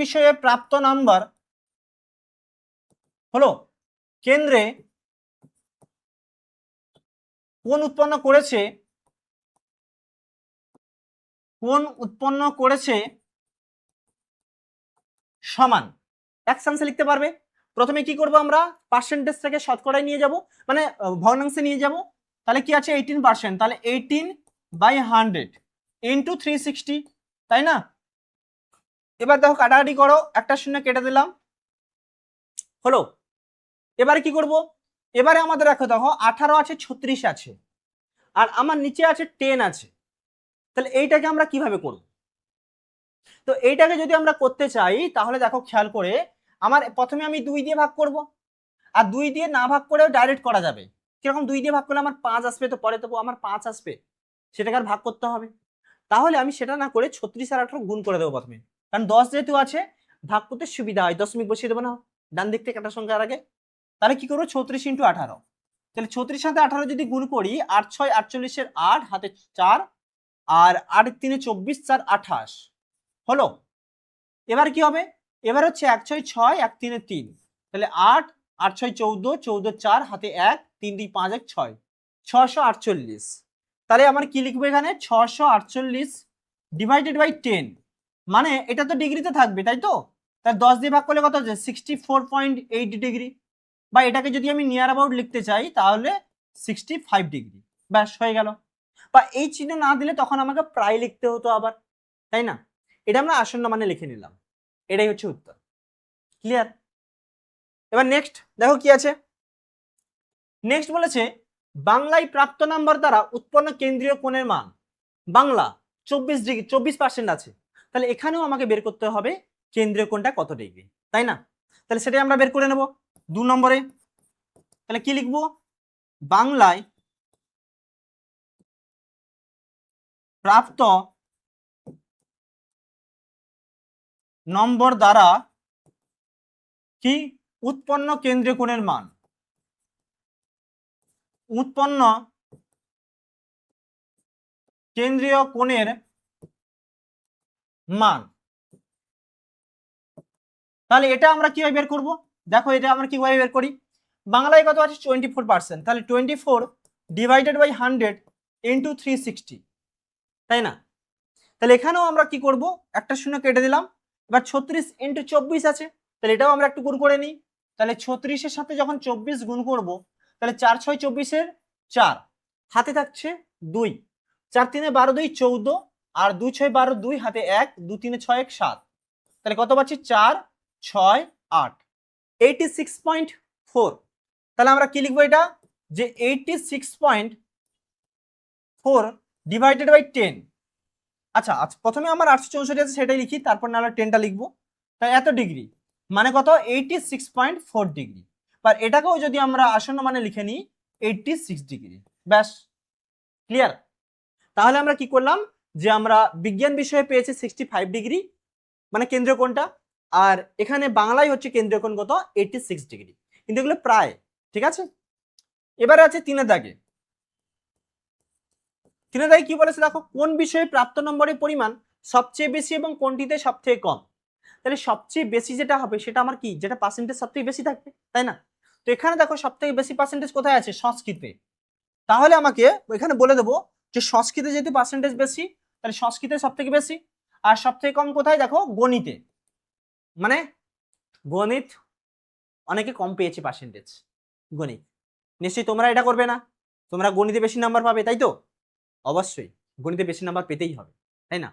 Speaker 1: বিষয়ে প্রাপ্ত নাম্বার হলো কেন্দ্রে কোণ উৎপন্ন করেছে সমান, এক চান্সে লিখতে পারবে। প্রথমে কি করব আমরা পার্সেন্টেজ থেকে শতকরায় নিয়ে যাব, মানে ভগ্নাংশে নিয়ে যাব। তাহলে কি আছে 18%, তাহলে 18/100 ইন্টু 360, তাই না? এবার দেখো কাটাকাটি করো, একটা শূন্য কেটে দিলাম, হলো। এবারে কি করব, এবারে আমাদের দেখো 18 আছে, 36 আছে, আর আমার নিচে আছে 10 আছে। তাহলে এইটাকে আমরা কিভাবে করব? তো এইটাকে যদি আমরা করতে চাই তাহলে দেখো খেয়াল করে, আমার প্রথমে আমি 2 দিয়ে ভাগ করব, আর 2 দিয়ে না ভাগ করেও ডাইরেক্ট করা যাবে। কিরকম? 2 দিয়ে ভাগ করলে আমার 5 আসবে, তো পরে তো আমার 5 আসবে, সেটাকে আর ভাগ করতে হবে। তাহলে আমি সেটা না করে 36 আর 18 গুণ করে দেবো প্রথমে, কারণ 10 যেহেতু আছে ভাগ করতে সুবিধা হয়, দশমিক বসিয়ে দেবো না ডান দিক থেকে একটা সংখ্যার আগে। তাহলে কি করবো 36 ইন্টু 18, তাহলে 36 সাথে 18 যদি গুণ করি 8 6 48 8 হাতে 4 আর 8 3 24 4 28 হলো। এবার কি হবে, এবার হচ্ছে 1 6 6 1 3 3, তাহলে 8 8 6 14 14 4 হাতে 1 3 2 5 1 6 648। তাহলে আমার কি লিখবো এখানে 648 ডিভাইডেড বাই 10, মানে এটা তো ডিগ্রিতে থাকবে তাই তো, তাহলে 10 দিয়ে ভাগ করলে কত হচ্ছে 64.8 ডিগ্রি, বা এটাকে যদি আমি নিয়ার অ্যাবাউট লিখতে চাই তাহলে 65 ডিগ্রি, ব্যাস হয়ে গেল। বা এই চিহ্ন না দিলে তখন আমাকে প্রায় লিখতে হতো আবার, তাই না? এটা আমরা আসন্ন মানে লিখে নিলাম, এটাই হচ্ছে উত্তর। ক্লিয়ার? এবার নেক্সট দেখো কি আছে, নেক্সট বলেছে বাংলায় প্রাপ্ত নাম্বার দ্বারা উৎপন্ন কেন্দ্রীয় কোণের মান। বাংলা 24 ডিগ্রি 24% আছে, তাহলে এখানেও আমাকে বের করতে হবে কেন্দ্রীয় কোণটা কত ডিগ্রি, তাই না? তাহলে সেটাই আমরা বের করে নেব 2 নম্বরে। তাহলে কি লিখবো, বাংলায় প্রাপ্ত নম্বর দ্বারা কি উৎপন্ন কেন্দ্রীয় কোণের মান, উৎপন্ন কেন্দ্রীয় কোণের মান। তাহলে এটা আমরা কিভাবে বের করব, দেখো এটা আমরা কিভাবে বের করি, বাংলায় কত আছে 24%, তাহলে 24 ডিভাইডেড বাই 100 ইন্টু 360, তাই না? তাহলে এখানেও আমরা কি করব, একটা শূন্য কেটে দিলাম, এবার 36 ইন্টু 24 আছে, তাহলে এটাও আমরা একটু গুণ করে নিই। তাহলে 36-এর সাথে যখন 24 গুণ করব, তাহলে 4 6 24-এর 4 হাতে থাকছে 2, 4 3 12 2 14, আর 2 6 12 2 হাতে 1 2 3 6 1 7, তাহলে কত পাচ্ছি 4 6 8 86.4। তাহলে আমরা কি লিখবো এটা, যে 86.4 ডিভাইডেড বাই 10। আচ্ছা প্রথমে আমার 864 আছে সেটাই লিখি, তারপর না 10টা লিখবো। তাই এত ডিগ্রি মানে কত 86.4 ডিগ্রি, আর এটাকেও যদি আমরা আসন্ন মানে লিখে নিই 86 ডিগ্রি, ব্যাস। ক্লিয়ার? তাহলে আমরা কি করলাম, যে আমরা বিজ্ঞান বিষয়ে পেয়েছি 65 ডিগ্রি মানে কেন্দ্রীয় কোণটা, আর এখানে বাংলায় হচ্ছে কেন্দ্রীয় কোণ কত 86 ডিগ্রি, কিন্তু এগুলো প্রায় ঠিক আছে। এবারে আছে 3 দাগে, 3 দাগে কি বলেছে দেখো, কোন বিষয়ে প্রাপ্ত নম্বরের পরিমাণ সবচেয়ে বেশি এবং কোনটিতে সবথেকে কম। তাহলে সবচেয়ে বেশি যেটা হবে সেটা আমার কি, যেটা পার্সেন্টেজ সবথেকে বেশি থাকবে, তাই না? তো এখানে দেখো সবথেকে বেশি পার্সেন্টেজ কোথায় আছে, সংস্কৃতে। তাহলে আমাকে এখানে বলে দেবো যে সংস্কৃতে যেহেতু পার্সেন্টেজ বেশি, তাহলে সংস্কৃতে সবথেকে বেশি, আর সবথেকে কম কোথায় দেখো গণিতে, মানে গণিত অনেকে কম পেয়েছে পার্সেন্টেজ, গণিত। নিশ্চয়ই তোমরা এটা করবে না, তোমরা গণিতে বেশি নাম্বার পাবে তাই তো, অবশ্যই গণিতে বেশি নাম্বার পেতেই হবে, তাই না?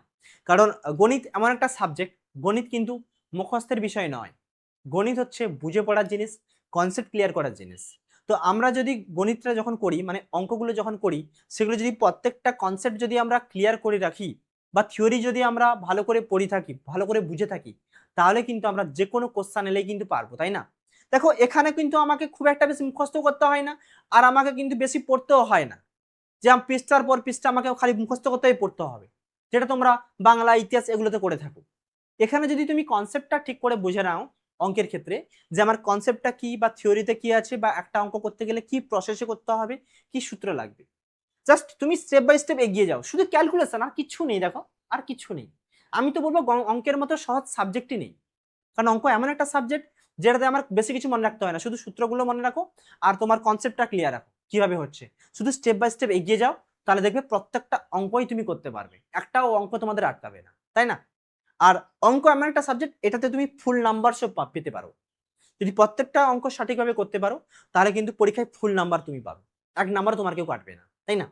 Speaker 1: কারণ গণিত এমন একটা সাবজেক্ট, গণিত কিন্তু মুখস্থের বিষয় নয়, গণিত হচ্ছে বুঝে পড়ার জিনিস, কনসেপ্ট ক্লিয়ার করার জিনিস। তো আমরা যদি গণিতটা যখন করি, মানে অঙ্কগুলো যখন করি, সেগুলো যদি প্রত্যেকটা কনসেপ্ট যদি আমরা ক্লিয়ার করে রাখি, বা থিওরি যদি আমরা ভালো করে পড়ি থাকি, ভালো করে বুঝে থাকি, তাহলে কিন্তু আমরা যে কোনো কোশ্চেন এলেই কিন্তু পারবো, তাই না? দেখো এখানে কিন্তু আমাকে খুব একটা বেশি মুখস্থ করতে হয় না, আর আমাকে কিন্তু বেশি পড়তেও হয় না, যে পৃষ্ঠার পর পৃষ্ঠা আমাকে খালি মুখস্থ করতেই পড়তে হবে, যেটা তোমরা বাংলা ইতিহাস এগুলোতে করে থাকো। এখানে যদি তুমি কনসেপ্টটা ঠিক করে বুঝে নাও অঙ্কের ক্ষেত্রে, যে আমার কনসেপ্টটা কি, বা থিওরিতে কি আছে, বা একটা অঙ্ক করতে গেলে কি প্রসেসে করতে হবে, কি সূত্র লাগবে, জাস্ট তুমি স্টেপ বাই স্টেপ এগিয়ে যাও, শুধু ক্যালকুলেশন, আর কিছু নেই দেখো, আর কিছু নেই। আমি তো বলবো অঙ্কের মতো সহজ সাবজেক্টই নেই, কারণ অঙ্ক এমন একটা সাবজেক্ট যেটাতে আমার বেশি কিছু মনে রাখতে হয় না, শুধু সূত্রগুলো মনে রাখো আর তোমার কনসেপ্টটা ক্লিয়ার রাখো কিভাবে হচ্ছে, শুধু স্টেপ বাই স্টেপ এগিয়ে যাও, তাহলে দেখবে প্রত্যেকটা অঙ্কই তুমি করতে পারবে, একটাও অঙ্ক তোমাদের আটকাবে না, তাই না? আর অঙ্ক এমন একটা সাবজেক্ট, এটাতে তুমি ফুল নাম্বার সব পেতে পারো। যদি প্রত্যেকটা অঙ্ক সঠিকভাবে করতে পারো তাহলে কিন্তু পরীক্ষায় ফুল নাম্বার তুমি পাবে, 1 নাম্বার তোমার কেউ কাটবে না, তাই না?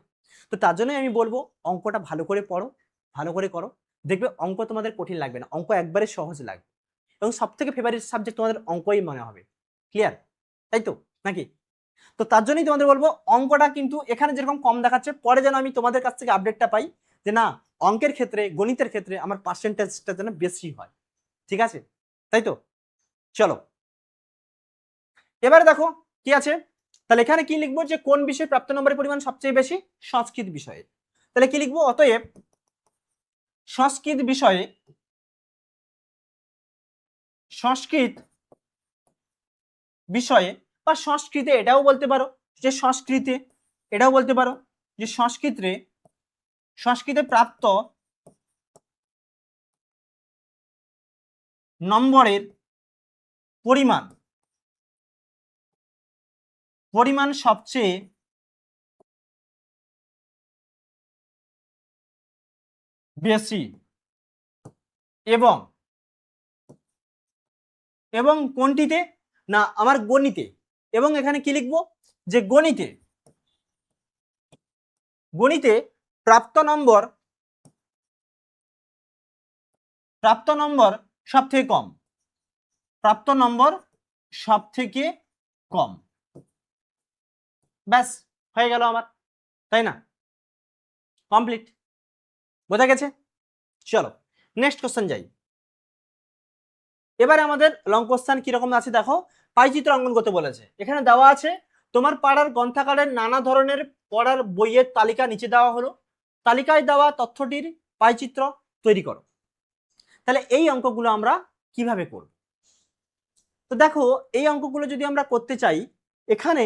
Speaker 1: তো তার জন্যই আমি বলবো অঙ্কটা ভালো করে পড়ো, ভালো করে করো, দেখবে অঙ্ক তোমাদের কঠিন লাগবে না, অঙ্ক একবারে সহজ লাগবে এবং সব থেকে ফেভারিট সাবজেক্ট তোমাদের অঙ্কই মনে হবে। ক্লিয়ার? তাই তো নাকি? তো তার জন্যই তোমাদের বলবো অঙ্কটা কিন্তু এখানে যেরকম কম দেখাচ্ছে, পরে যেন আমি তোমাদের কাছ থেকে আপডেটটা পাই যে না অঙ্কের ক্ষেত্রে, গণিতের ক্ষেত্রে আমার পার্সেন্টেজটা যেন বেশি হয়। ঠিক আছে? তাই তো? চলো এবারে দেখো কি আছে, তাহলে এখানে কি লিখবো যে কোন বিষয়ে প্রাপ্ত নম্বরের পরিমাণ সবচেয়ে বেশি? সংস্কৃত বিষয়ে। তাহলে কি লিখবো? অতএব সংস্কৃত বিষয়ে, সংস্কৃত বিষয়ে বা সংস্কৃতে এটাও বলতে পারো যে সংস্কৃতে, এটাও বলতে পারো যে সংস্কৃতে প্রাপ্ত নম্বরের পরিমাণ সবচেয়ে বেশি এবং এবং কোনটিতে? না আমার গণিতে। এবং এখানে কি লিখবো যে গণিতে প্রাপ্ত নম্বর সব থেকে কম, প্রাপ্ত নম্বর সব থেকে কম। ব্যাস হয়ে গেল আমার, তাই না? কমপ্লিট, বোঝা গেছে? চলো নেক্সট কোশ্চেন যাই। এবারে আমাদের লং কোশ্চেন কিরকম আছে দেখো, পাইচিত্র অঙ্কন করতে বলেছে। এখানে দেওয়া আছে তোমার পাড়ার গ্রন্থাগারের নানা ধরনের পড়ার বইয়ের তালিকা নিচে দেওয়া হলো, তালিকায় দেওয়া তথ্যটির পাইচিত্র তৈরি করো। তাহলে এই অঙ্কগুলো আমরা কিভাবে করব? তো দেখো এই অঙ্কগুলো যদি আমরা করতে চাই, এখানে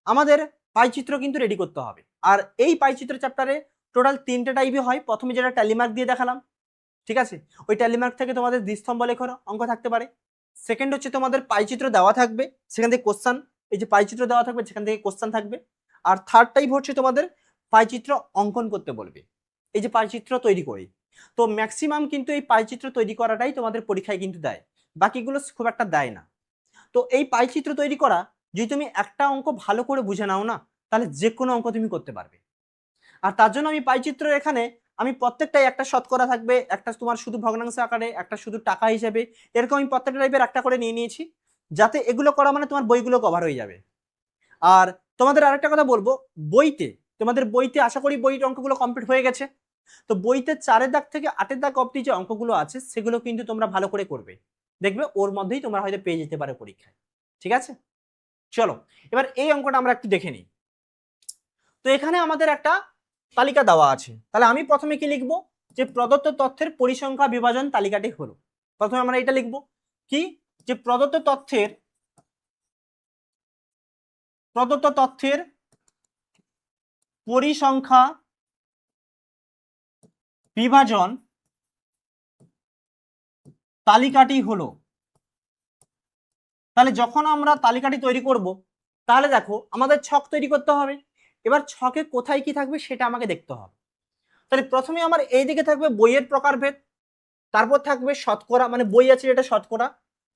Speaker 1: আমাদের পাইচিত্র কিন্তু রেডি করতে হবে। আর এই পাইচিত্র চ্যাপ্টারে টোটাল 3টে টাইপে হয়। প্রথমে যেটা ট্যালিমার্ক দিয়ে দেখালাম, ঠিক আছে, ওই ট্যালিমার্ক থেকে তোমাদের দ্বিস্তম্ভ লেখার অঙ্ক থাকতে পারে। সেকেন্ড হচ্ছে তোমাদের পাইচিত্র দেওয়া থাকবে, সেখান থেকে কোশ্চান, এই যে পাইচিত্র দেওয়া থাকবে সেখান থেকে কোশ্চান থাকবে। আর থার্ড টাইপ হচ্ছে তোমাদের পাইচিত্র অঙ্কন করতে বলবে, এই যে পাইচিত্র তৈরি করে। তো ম্যাক্সিমাম কিন্তু এই পাইচিত্র তৈরি করাটাই তোমাদের পরীক্ষায় কিন্তু দেয়, বাকিগুলো খুব একটা দেয় না। তো এই পাইচিত্র তৈরি করা যদি তুমি একটা অঙ্ক ভালো করে বুঝে নাও না, তাহলে যে কোনো অঙ্ক তুমি করতে পারবে। আর তার জন্য আমি পাইচিত্র এখানে আমি প্রত্যেকটাই একটা শতকরা থাকবে, একটা তোমার শুধু ভগ্নাংশ আকারে, একটা শুধু টাকা হিসেবে, এরকম আমি প্রত্যেকটা টাইপের একটা করে নিয়ে নিয়েছি, যাতে এগুলো করা মানে তোমার বইগুলো কভার হয়ে যাবে। আর তোমাদের আরেকটা কথা বলবো, বইতে তোমাদের বইতে আশা করি বইয়ের অঙ্কগুলো কমপ্লিট হয়ে গেছে। তো বইতে 4-এর দাগ থেকে 8-এর দাগ অবধি যে অঙ্কগুলো আছে সেগুলো কিন্তু তোমরা ভালো করে করবে, দেখবে ওর মধ্যেই তোমরা হয়তো পেয়ে যেতে পারে পরীক্ষায়। ঠিক আছে? চলো এবার এই অঙ্কটা আমরা একটু দেখে নিই। তো এখানে আমাদের একটা তালিকা দেওয়া আছে, তাহলে আমি প্রথমে কি লিখব যে প্রদত্ত তথ্যের পরিসংখ্যা বিভাজন তালিকাটি হলো। প্রথমে আমরা এটা লিখব কি, যে প্রদত্ত তথ্যের পরিসংখ্যা বিভাজন তালিকাটি হলো। তাহলে যখন আমরা তালিকাটি তৈরি করব, তাহলে দেখো আমাদের ছক তৈরি করতে হবে। এবার ছকে কোথায় কি থাকবে সেটা আমাকে দেখতে হবে। তাহলে প্রথমে আমার এই দিকে থাকবে বইয়ের প্রকারভেদ, তারপর থাকবে শতকরা, মানে বই আছে যেটা শতকরা,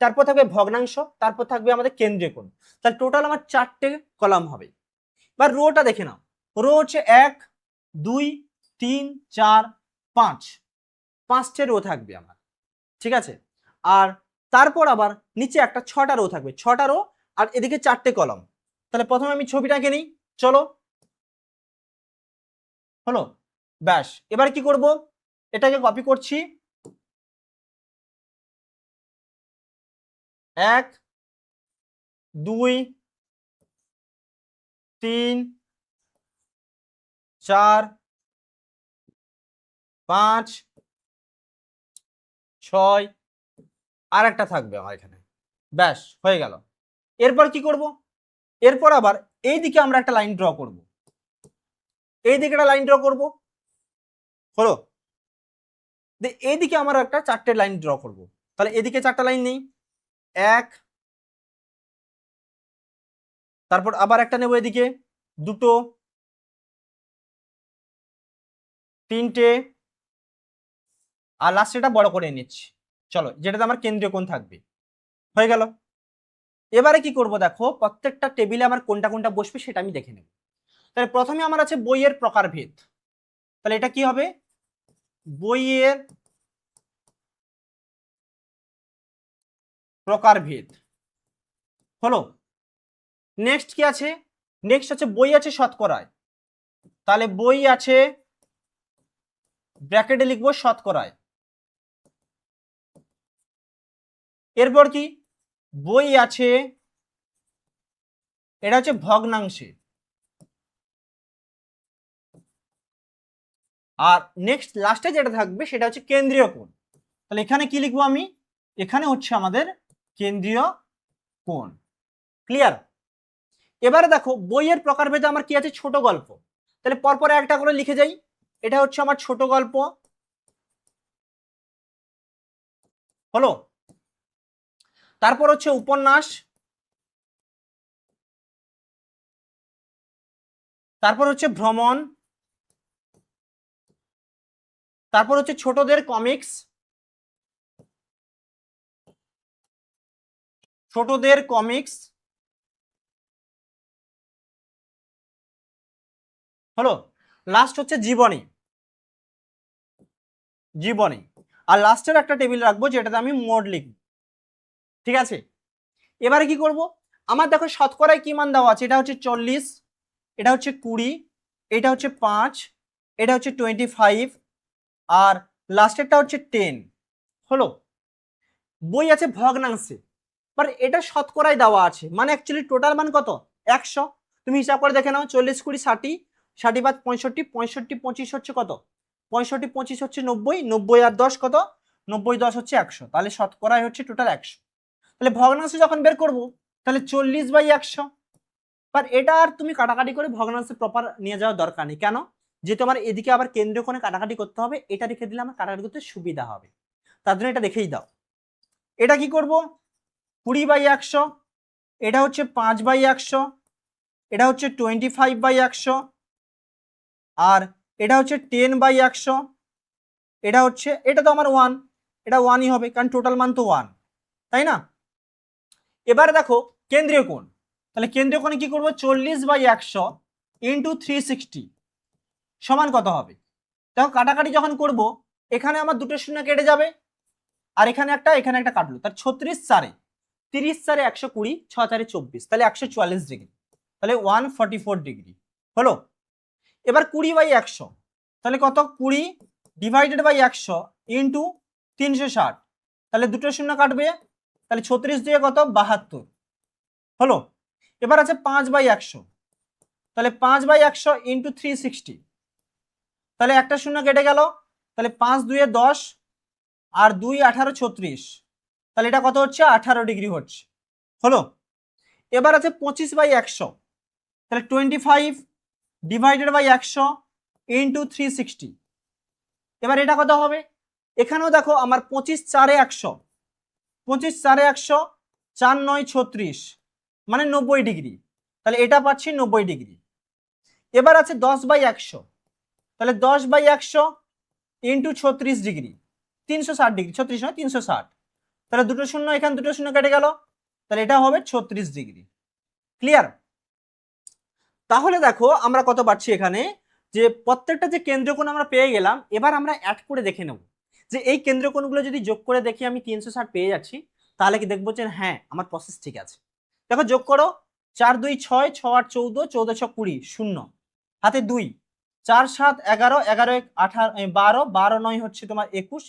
Speaker 1: তারপর থাকবে ভগ্নাংশ, তারপর থাকবে আমাদের কেন্দ্রীয় কোণ। তাহলে টোটাল আমার 4টে কলাম হবে। এবার রোটা দেখে নাও, রো হচ্ছে 1 2 3 4 5, 5টে রো থাকবে আমার। ঠিক আছে? আর তারপর আবার নিচে একটা 6টা রো থাকবে, 6টা রো, আর এদিকে 4টে কলাম। তাহলে প্রথমে আমি ছবিটাকে নিই, চলো হলো। ব্যাস এবার কি করব, এটাকে কপি করছি, 1 2 3 4 5 6, আর একটা থাকবে আমার এখানে। ব্যাস হয়ে গেল। এরপর কি করব, এরপর আবার এই দিকে আমরা একটা লাইন ড্র করব, এই দিকে একটা লাইন ড্র করব, হলো। এইদিকে আমরা একটা 4টে লাইন ড্র করব। তাহলে এদিকে 4টা লাইন নেই, 1, তারপর আবার একটা নেব এদিকে, 2, 3টে, আর লাস্ট এটা বড় করে নিচ্ছি। চলো যেটাতে আমার কেন্দ্রীয় কোণ থাকবে, হয়ে গেল। এবারে কি করব দেখো, প্রত্যেকটা টেবিলে আমার কোনটা কোনটা বসবে সেটা আমি দেখে নেব। তাহলে প্রথমে আমার আছে বইয়ের প্রকারভেদ, তাহলে এটা কি হবে, বইয়ের প্রকারভেদ হলো। নেক্সট কি আছে, নেক্সট আছে বই আছে শতকরায়, তাহলে বই আছে ব্র্যাকেটে লিখবো শতকরায়। এরপর কি, বই আছে, এটা হচ্ছে ভগ্নাংশে। আর নেক্সট লাস্টে যেটা থাকবে সেটা হচ্ছে কেন্দ্রীয় কোণ, তাহলে এখানে কি লিখবো আমি, এখানে হচ্ছে আমাদের কেন্দ্রীয় কোণ। ক্লিয়ার? এবারে দেখো বইয়ের প্রকারভেদে আমার কি আছে, ছোট গল্প, তাহলে পরপর একটা করে লিখে যাই। এটা হচ্ছে আমার ছোট গল্প হলো। তারপর হচ্ছে উপন্যাস, তারপর হচ্ছে ভ্রমণ, তারপর হচ্ছে ছোটদের কমিক্স, ছোটদের কমিক্স হলো। লাস্ট হচ্ছে জীবনী, জীবনী। আর লাস্টের একটা টেবিল রাখবো যেটাতে আমি মোড লিখব। ঠিক আছে, এবারে কি করব, আমার দেখো শতকরায় কি মান দেওয়া আছে, এটা হচ্ছে 40, এটা হচ্ছে 20, এটা হচ্ছে 5, এটা হচ্ছে 25, আর লাস্টেরটা হচ্ছে 10 হলো। বই আছে ভগ্নাংশে, বাট এটা শতকরায় দেওয়া আছে, মানে অ্যাকচুয়ালি টোটাল মান কত, 100। তুমি হিসাব করে দেখে নাও, 40 20 60, 60 বাদ 65, 65 25 হচ্ছে কত, 65 25 হচ্ছে 90, 90 আর 10 কত, 90 10 হচ্ছে 100, তাহলে শতকরায় হচ্ছে টোটাল 100। তাহলে ভগ্নাংশ যখন বের করব তাহলে 40/100। বাট এটা আর তুমি কাটাকাটি করে ভগ্নাংশে প্রপার নিয়ে যাওয়ার দরকার নেই, কেন, যে তোমার এদিকে আবার কেন্দ্রীয় কোণে কাটাকাটি করতে হবে, এটা রেখে দিলে আমার কাটাকাটি করতে সুবিধা হবে, তার জন্য এটা দেখেই দাও। এটা কি করব, 20/100, এটা হচ্ছে 5/100, এটা হচ্ছে 25/100, আর এটা হচ্ছে 10/100, এটা হচ্ছে, এটা তো আমার 1, এটা 1ই হবে কারণ টোটাল মান তো 1, তাই না? এবারে দেখো কেন্দ্রীয় কোণ, তাহলে কেন্দ্রীয় কোণে কি করব, 40/100 ইন্টু 360 সমান কত হবে। দেখো কাটাকাটি যখন করব এখানে আমার দুটো শূন্য কেটে যাবে, আর এখানে একটা কাটলো, তার 36 4, 30 4 120, 6 4 24, তাহলে 144 ডিগ্রি, তাহলে 144 ডিগ্রি হলো। এবার 20/100, তাহলে কত, 20 ডিভাইডেড বাই 100 ইন্টু 360, তাহলে দুটো শূন্য কাটবে, তাহলে 36 দিয়ে কত, 72 হলো। এবার আছে 5/100, তাহলে 5/100 ইন্টু 360, তাহলে একটা শূন্য কেটে গেল, তাহলে 5 2 10, আর 2 18 36, তাহলে এটা কত হচ্ছে, 18 ডিগ্রি হচ্ছে হলো। এবার আছে 25/100, তাহলে 25 ডিভাইডেড বাই 100 ইন্টু 360, এবার এটা কত হবে, এখানেও দেখো আমার 25 4 100, 25 4 100, 4 9 36, মানে 90 ডিগ্রি, তাহলে এটা পাচ্ছি 90 ডিগ্রি। এবার আছে 10/100, তাহলে 10/100 ইন্টু 36 ডিগ্রি, 360 ডিগ্রি, 36 নয় 360, তাহলে দুটো শূন্য এখানে দুটো শূন্য কেটে গেল, তাহলে এটা হবে 36 ডিগ্রি। ক্লিয়ার? তাহলে দেখো আমরা কত পাচ্ছি এখানে, যে প্রত্যেকটা যে কেন্দ্রকোণ আমরা পেয়ে গেলাম, এবার আমরা অ্যাড করে দেখে নেব যে এই কেন্দ্রকোণগুলো যদি যোগ করে দেখি আমি 360 পেয়ে যাচ্ছি, তাহলে কি দেখবো যে হ্যাঁ আমার প্রসেস ঠিক আছে। দেখো যোগ করো, 4 2 6, 6 8 14, 14 6 20, শূন্য হাতে 2, 4 7 11, 11 1 18, 12, 12 9 হচ্ছে তোমার 21,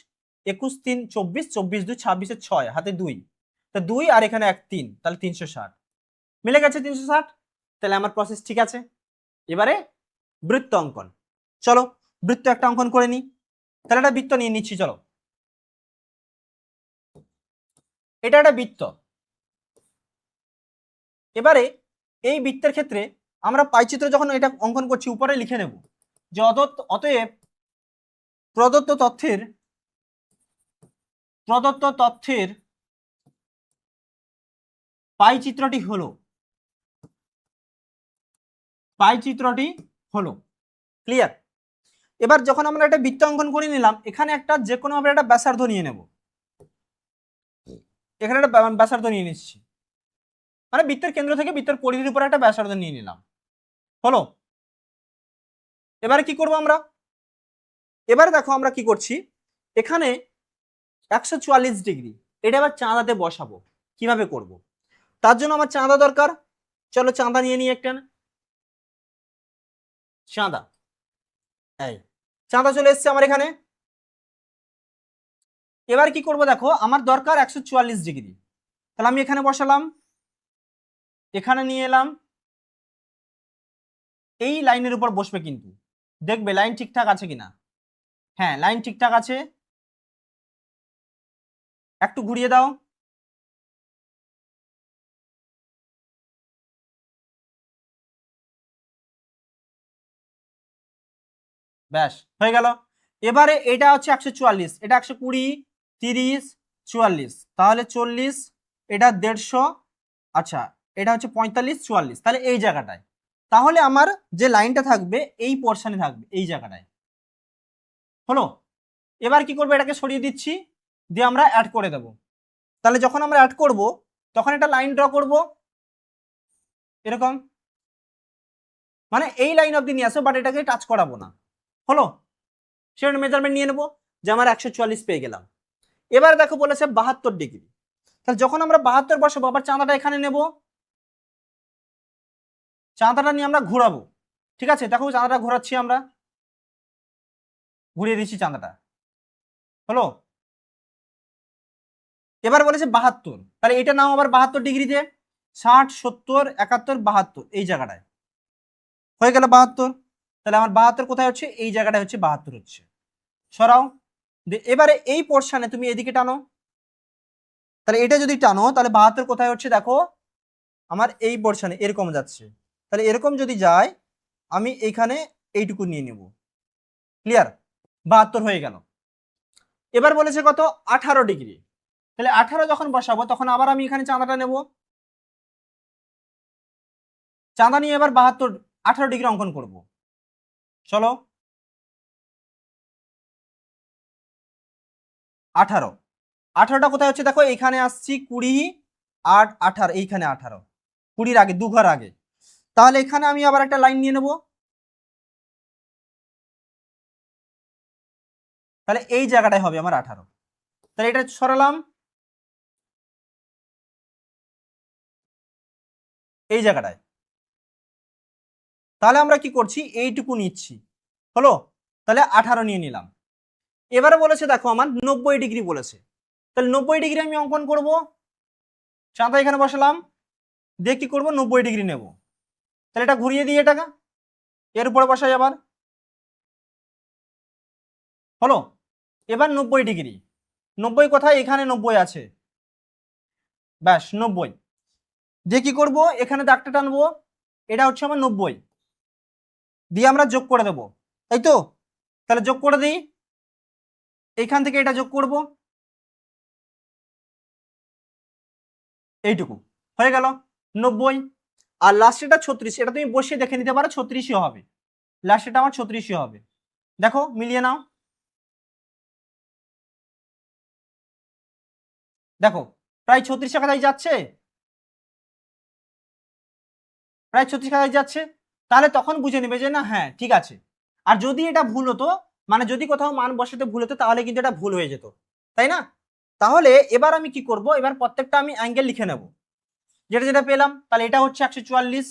Speaker 1: 21 3 24, 24 2 26, 6 হাতে 2, তা 2 আর এখানে 1 3, তাহলে 360 মিলে গেছে 360, তাহলে আমার প্রসেস ঠিক আছে। এবারে বৃত্ত অঙ্কন, চলো বৃত্ত একটা অঙ্কন করে নি, তাহলে একটা বৃত্ত নিয়ে নিচ্ছি, চলো এটা একটা বৃত্ত। এবারে এই বৃত্তের ক্ষেত্রে আমরা পাইচিত্র যখন এটা অঙ্কন করছি উপরে লিখে নেব যে অতএব প্রদত্ত তথ্যের পাইচিত্রটি হলো। ক্লিয়ার? এবার যখন আমরা একটা বৃত্ত অঙ্কন করে নিলাম, এখানে একটা যে কোনো ভাবে একটা ব্যাসার্ধ নিয়ে নেব, এখানে একটা ব্যাসার্ধ নিয়ে নিচ্ছি, মানে বৃত্তের কেন্দ্র থেকে বৃত্তের পরিধির উপর একটা ব্যাসার্ধ নিয়ে নিলাম। হলো, এবারে কি করব আমরা, এবারে দেখো আমরা কি করছি, এখানে 144 ডিগ্রি এটা আবার চাঁদাতে বসাবো, কিভাবে করব? তার জন্য আমার চাঁদা দরকার, চলো চাঁদা নিয়ে নিই একটা, চাঁদা, এই চাঁদা চলে এসছে আমার এখানে। এবার কি করব দেখো, আমার দরকার 144 ডিগ্রি, তাহলে আমি এখানে বসালাম, এখানে নিয়ে এলাম, এই লাইনের উপর বসবে, কিন্তু দেখবে লাইন ঠিকঠাক আছে কিনা। হ্যাঁ, লাইন ঠিকঠাক আছে, একটু ঘুরিয়ে দাও, ব্যাস হয়ে গেল। এবারে এটা হচ্ছে 144, এটা 120, 30, 44, তাহলে 40, এটা 150, আচ্ছা এটা হচ্ছে 45, 44, তাহলে এই জায়গাটায়, তাহলে আমার যে লাইনটা থাকবে এই পোর্শনে থাকবে, এই জায়গাটায়। হলো, এবার কি করবো, এটাকে সরিয়ে দিচ্ছি, দিয়ে আমরা অ্যাড করে দেব। তাহলে যখন আমরা অ্যাড করব তখন একটা লাইন ড্র করব এরকম, মানে এই লাইন অব্দি নিয়ে আসো, বাট এটাকে টাচ করাবো না। হলো, সেটা মেজারমেন্ট নিয়ে নেবো, যে আমার 144 পেয়ে গেলাম। এবার দেখো বলেছে 72 ডিগ্রি, তাহলে যখন আমরা 72 বসাবো, আবার চাঁদাটা এখানে নেব, চাঁদাটা নিয়ে আমরা ঘোরাবো। ঠিক আছে, দেখো চাঁদাটা ঘোরাচ্ছি, আমরা ঘুরিয়ে দিচ্ছি চাঁদাটা। হলো, এবার বলেছে 72, তাহলে এটা নাও আবার 72 ডিগ্রিতে, 60, 70, 71, 72, এই জায়গাটায় হয়ে গেল 72। তাহলে আমার 72 কোথায় হচ্ছে, এই জায়গাটায় হচ্ছে 72 হচ্ছে। সরাও, এবারে এই পোর্শনে তুমি এদিকে টানো, তাহলে এটা যদি টানো তাহলে 72 কোথায় হচ্ছে দেখো, আমার এই পোর্শনে এরকম যাচ্ছে, তাহলে এরকম যদি যায় আমি এইখানে এইটুকু নিয়ে নেব। ক্লিয়ার, 72 হয়ে গেল। এবার বলেছে কত, 18 ডিগ্রি, তাহলে 18 যখন বসাবো তখন আবার আমি এখানে চাঁদাটা নেব, চাঁদা নিয়ে এবার 72, 18 ডিগ্রি অঙ্কন করব। চলো, 18, 18টা কোথায় হচ্ছে দেখো, এইখানে আসছি 20, 8, 18, এইখানে 18, 20-র আগে, দু ঘর আগে। তাহলে এখানে আমি আবার একটা লাইন নিয়ে নেব, তাহলে এই জায়গাটায় হবে আমার 18, তাহলে এটা সরালাম, এই জায়গাটায়। তাহলে আমরা কি করছি, এইটুকু নিচ্ছি। হলো, তাহলে 18 নিয়ে নিলাম। এবারে বলেছে দেখো আমার 90 ডিগ্রি বলেছে, তাহলে 90 ডিগ্রি আমি অঙ্কন করব, চাঁদা এখানে বসালাম, দিয়ে কি করবো, 90 ডিগ্রি নেব, তাহলে এটা ঘুরিয়ে দিয়ে এটাকে এর উপরে বসাই আবার। হলো, এবার 90 ডিগ্রি, 90 কোথায়, এখানে 90 আছে, ব্যাস 90, দিয়ে কি করব, এখানে দাগটা টানবো, এটা হচ্ছে আমার 90, দিয়ে আমরা যোগ করে দেব, তাই তো? তাহলে যোগ করে দিই, এইখান থেকে এটা যোগ করব, এইটুকু হয়ে গেল 90। আর লাস্টেটা 36, এটা তুমি বসিয়ে দেখে নিতে পারো, 36ই হবে, লাস্টেটা আমার 36ই হবে। দেখো মিলিয়ে নাও, দেখো প্রায় 36 কাছাকাছি যাচ্ছে, প্রায় 36 কাছাকাছি যাচ্ছে, তাহলে তখন বুঝে নেবে যে না হ্যাঁ ঠিক আছে। আর যদি এটা ভুল হতো, মানে যদি কোথাও মান বসাতে ভুল হতো, তাহলে কিন্তু এটা ভুল হয়ে যেত, তাই না? তাহলে এবার আমি কি করব, এবার প্রত্যেকটা আমি অ্যাঙ্গেল লিখে নেব, যেটা যেটা পেলাম। তাহলে এটা হচ্ছে 144,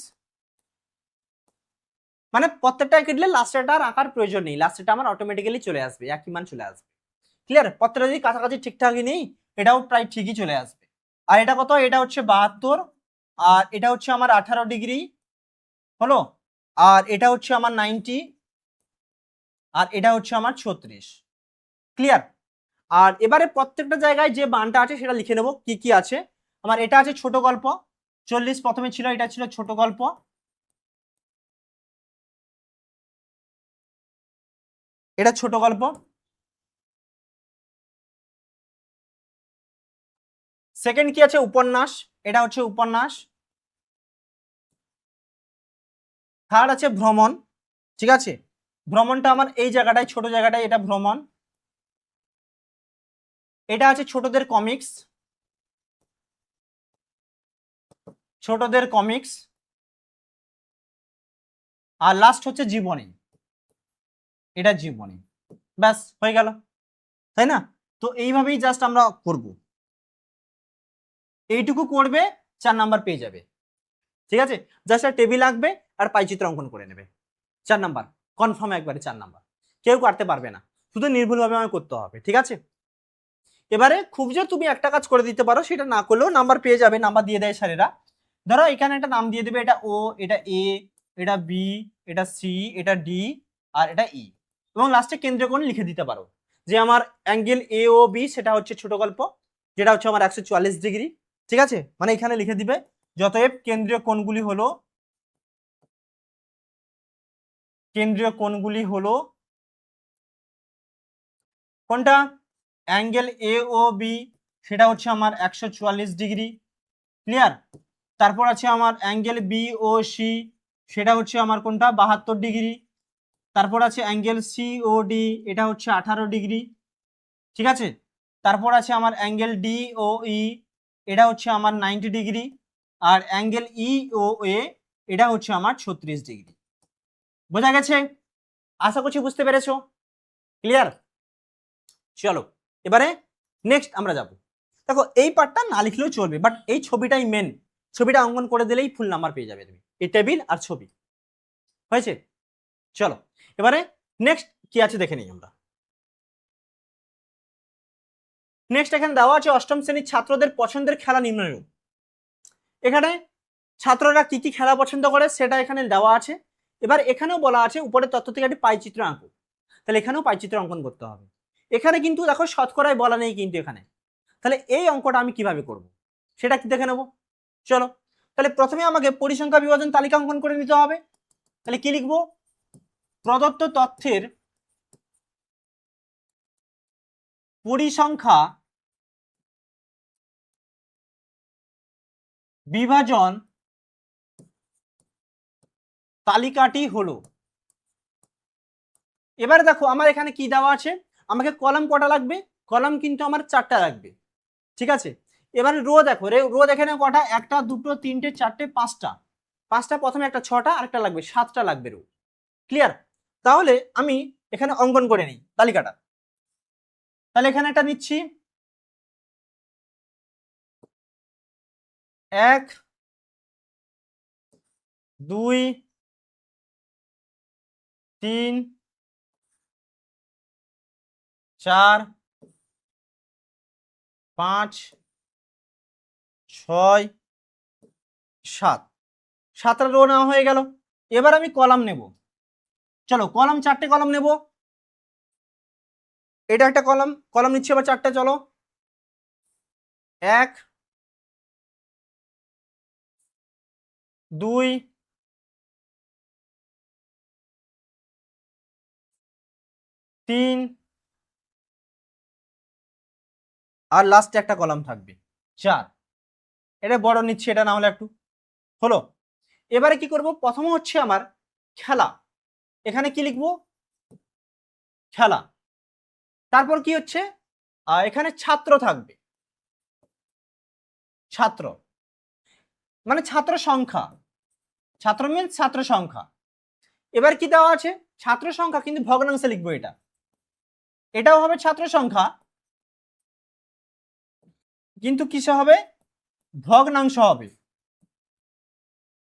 Speaker 1: মানে প্রত্যেকটা কেটলে লাস্টেটা আর আঁকার প্রয়োজন নেই, লাস্টেটা আমার অটোমেটিক্যালি চলে আসবে, একই মান চলে আসবে। ক্লিয়ার, প্রত্যেকটা যদি কাছাকাছি ঠিকঠাকই নেই, এটাও প্রায় ঠিকই চলে আসবে। আর এটা কত, এটা হচ্ছে 72, আর এটা হচ্ছে আমার 18 ডিগ্রি। হলো, আর এটা হচ্ছে আমার 90, আর এটা হচ্ছে আমার 36। ক্লিয়ার। আর এবারে প্রত্যেকটা জায়গায় যে মানটা আছে সেটা লিখে নেব, কি কি আছে। আমার এটা আছে ছোট গল্প, 40 প্রথমে ছিল, এটা ছিল ছোট গল্প, এটা ছোট গল্প। সেকেন্ড কি আছে, উপন্যাস, এটা হচ্ছে উপন্যাস। থার্ড আছে ভ্রমণ, ঠিক আছে, ভ্রমণটা আমার এই জায়গাটায়, ছোট জায়গাটায়, এটা ভ্রমণ। এটা আছে ছোটদের কমিক্স, ছোটদের কমিক্স, আর লাস্ট হচ্ছে জীবনী, এটা জীবনী। ব্যাস হয়ে গেল, তাই না? তো এইভাবেই জাস্ট আমরা করব, এইটুকু করবে 4 নাম্বার পেয়ে যাবে। ঠিক আছে, জাস্ট একটা টেবিল আঁকবে আর পাইচিত্র অঙ্কন করে নেবে, 4 নাম্বার কনফার্ম, একবারে 4 নাম্বার, কেউ কাটতে পারবে না, শুধু নির্ভুলভাবে আমাকে করতে হবে। ঠিক আছে, এবারে খুব জোর তুমি একটা কাজ করে দিতে পারো, সেটা না করলেও নাম্বার পেয়ে যাবে, নাম্বার দিয়ে দেয় স্যারেরা। ধরো এখানে একটা নাম দিয়ে দেবে, এটা ও, এটা এ, এটা বি, এটা সি, এটা ডি, আর এটা ই, এবং লাস্টে কেন্দ্রীয় কোণ লিখে দিতে পারো, যে আমার অ্যাঙ্গেল এ ও বি সেটা হচ্ছে ছোট গল্প, যেটা হচ্ছে আমার 144 ডিগ্রি। ঠিক আছে, মানে এখানে লিখে দিবে যতএব কেন্দ্রীয় কোণগুলি হলো কোনটা, অ্যাঙ্গেল এ ও বি সেটা হচ্ছে আমার 144 ডিগ্রি, ক্লিয়ার। তারপর আছে আমার অ্যাঙ্গেল বি ও সি, সেটা হচ্ছে আমার কোনটা, 72 ডিগ্রি। তারপর আছে অ্যাঙ্গেল সি ও ডি, এটা হচ্ছে 18 ডিগ্রি। ঠিক আছে, তারপর আছে আমার অ্যাঙ্গেল ডি ও ই, এটা হচ্ছে আমার 90 ডিগ্রি। আর অ্যাঙ্গেল ই ও এ, এটা হচ্ছে আমার 36 ডিগ্রি। বোঝা গেছে? আশা করছি বুঝতে পেরেছো, ক্লিয়ার। চলো এবারে নেক্সট আমরা যাব। দেখো এই পার্টটা না লিখলেও চলবে, বাট এই ছবিটাই মেন, ছবিটা অঙ্কন করে দিলেই ফুল নাম্বার পেয়ে যাবে তুমি, এই টেবিল আর ছবি। হয়েছে? চলো এবারে নেক্সট কি আছে দেখে নিই আমরা। নেক্সট এখানে দেওয়া আছে অষ্টম শ্রেণীর ছাত্রদের পছন্দের খেলা নির্ণয়। এখানে ছাত্ররা কি কি খেলা পছন্দ করে সেটা এখানে দেওয়া আছে। এবার এখানেও বলা আছে উপরের তথ্য থেকে একটি পাইচিত্র আঁকো, তাহলে এখানেও পাইচিত্র অঙ্কন করতে হবে। এখানে কিন্তু দেখো শতকরায় বলা নেই কিন্তু এখানে, তাহলে এই অঙ্কটা আমি কিভাবে করব সেটা কি দেখে নেব। চলো তাহলে প্রথমে আমাকে পরিসংখ্যা বিভাজন তালিকা অঙ্কন করে নিতে হবে। তাহলে কি লিখবো, প্রদত্ত তথ্যের পরিসংখ্যা বিভাজন তালিকাটি হলো। এবারে দেখো আমার এখানে কি দেওয়া আছে, আমাকে কলাম কটা লাগবে, কলাম কিন্তু আমার 4টা লাগবে। ঠিক আছে, এবারে রো দেখো, রো দেখে নাও কটা, 1টা 2টো 3টে 4টে 5টা, 5টা প্রথমে একটা 6টা, আরেকটা লাগবে 7টা লাগবে রো। ক্লিয়ার? তাহলে আমি এখানে অঙ্কন করে নিই তালিকাটা। তাহলে এখানে একটা নিচ্ছি, 1 2 3 4 5 6 7, 7টা রো নেওয়া হয়ে গেল। এবার আমি কলাম নেব, চলো কলাম 4টে কলাম নেব, এটা একটা কলাম, কলাম নিচ্ছি আবার 4টে, চলো 1 2 3 আর লাস্টে একটা কলাম থাকবে 4। এটা বড় নিচ্ছি, এটা না হলে একটু হলো। এবারে কি করব, প্রথম হচ্ছে আমার খেলা, এখানে কি লিখবো, খেলা। তারপর কি হচ্ছে, এখানে ছাত্র থাকবে, ছাত্র মানে ছাত্র সংখ্যা, ছাত্র মিনস ছাত্র সংখ্যা। এবার কি দেওয়া আছে, ছাত্র সংখ্যা কিন্তু ভগ্নাংশে লিখবো, এটাও হবে ছাত্র সংখ্যা, কিন্তু কিসে হবে, ভগ্নাংশ হবে।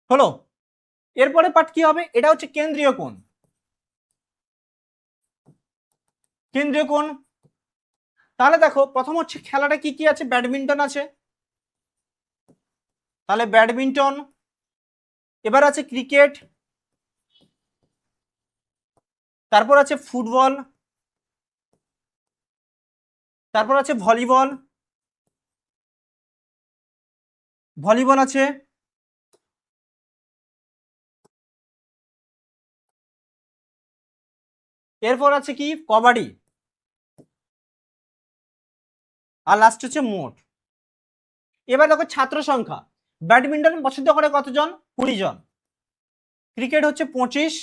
Speaker 1: হলো, এরপরে পার্ট কি হবে, এটা হচ্ছে কেন্দ্রীয় কোণ, কেন্দ্রীয় কোণ। তাহলে দেখো প্রথম হচ্ছে খেলাটা কি কি আছে, ব্যাডমিন্টন আছে, তাহলে ব্যাডমিন্টন। এবার আছে ক্রিকেট, তারপর আছে ফুটবল, তারপর আছে ভলিবল, ভলিবল আছে, এরপর আছে কি কবাডি, আর লাস্ট হচ্ছে মোট। এবার দেখো ছাত্র সংখ্যা, ব্যাডমিন্টন পছন্দ করে কতজন, 20 জন, ক্রিকেট হচ্ছে 25,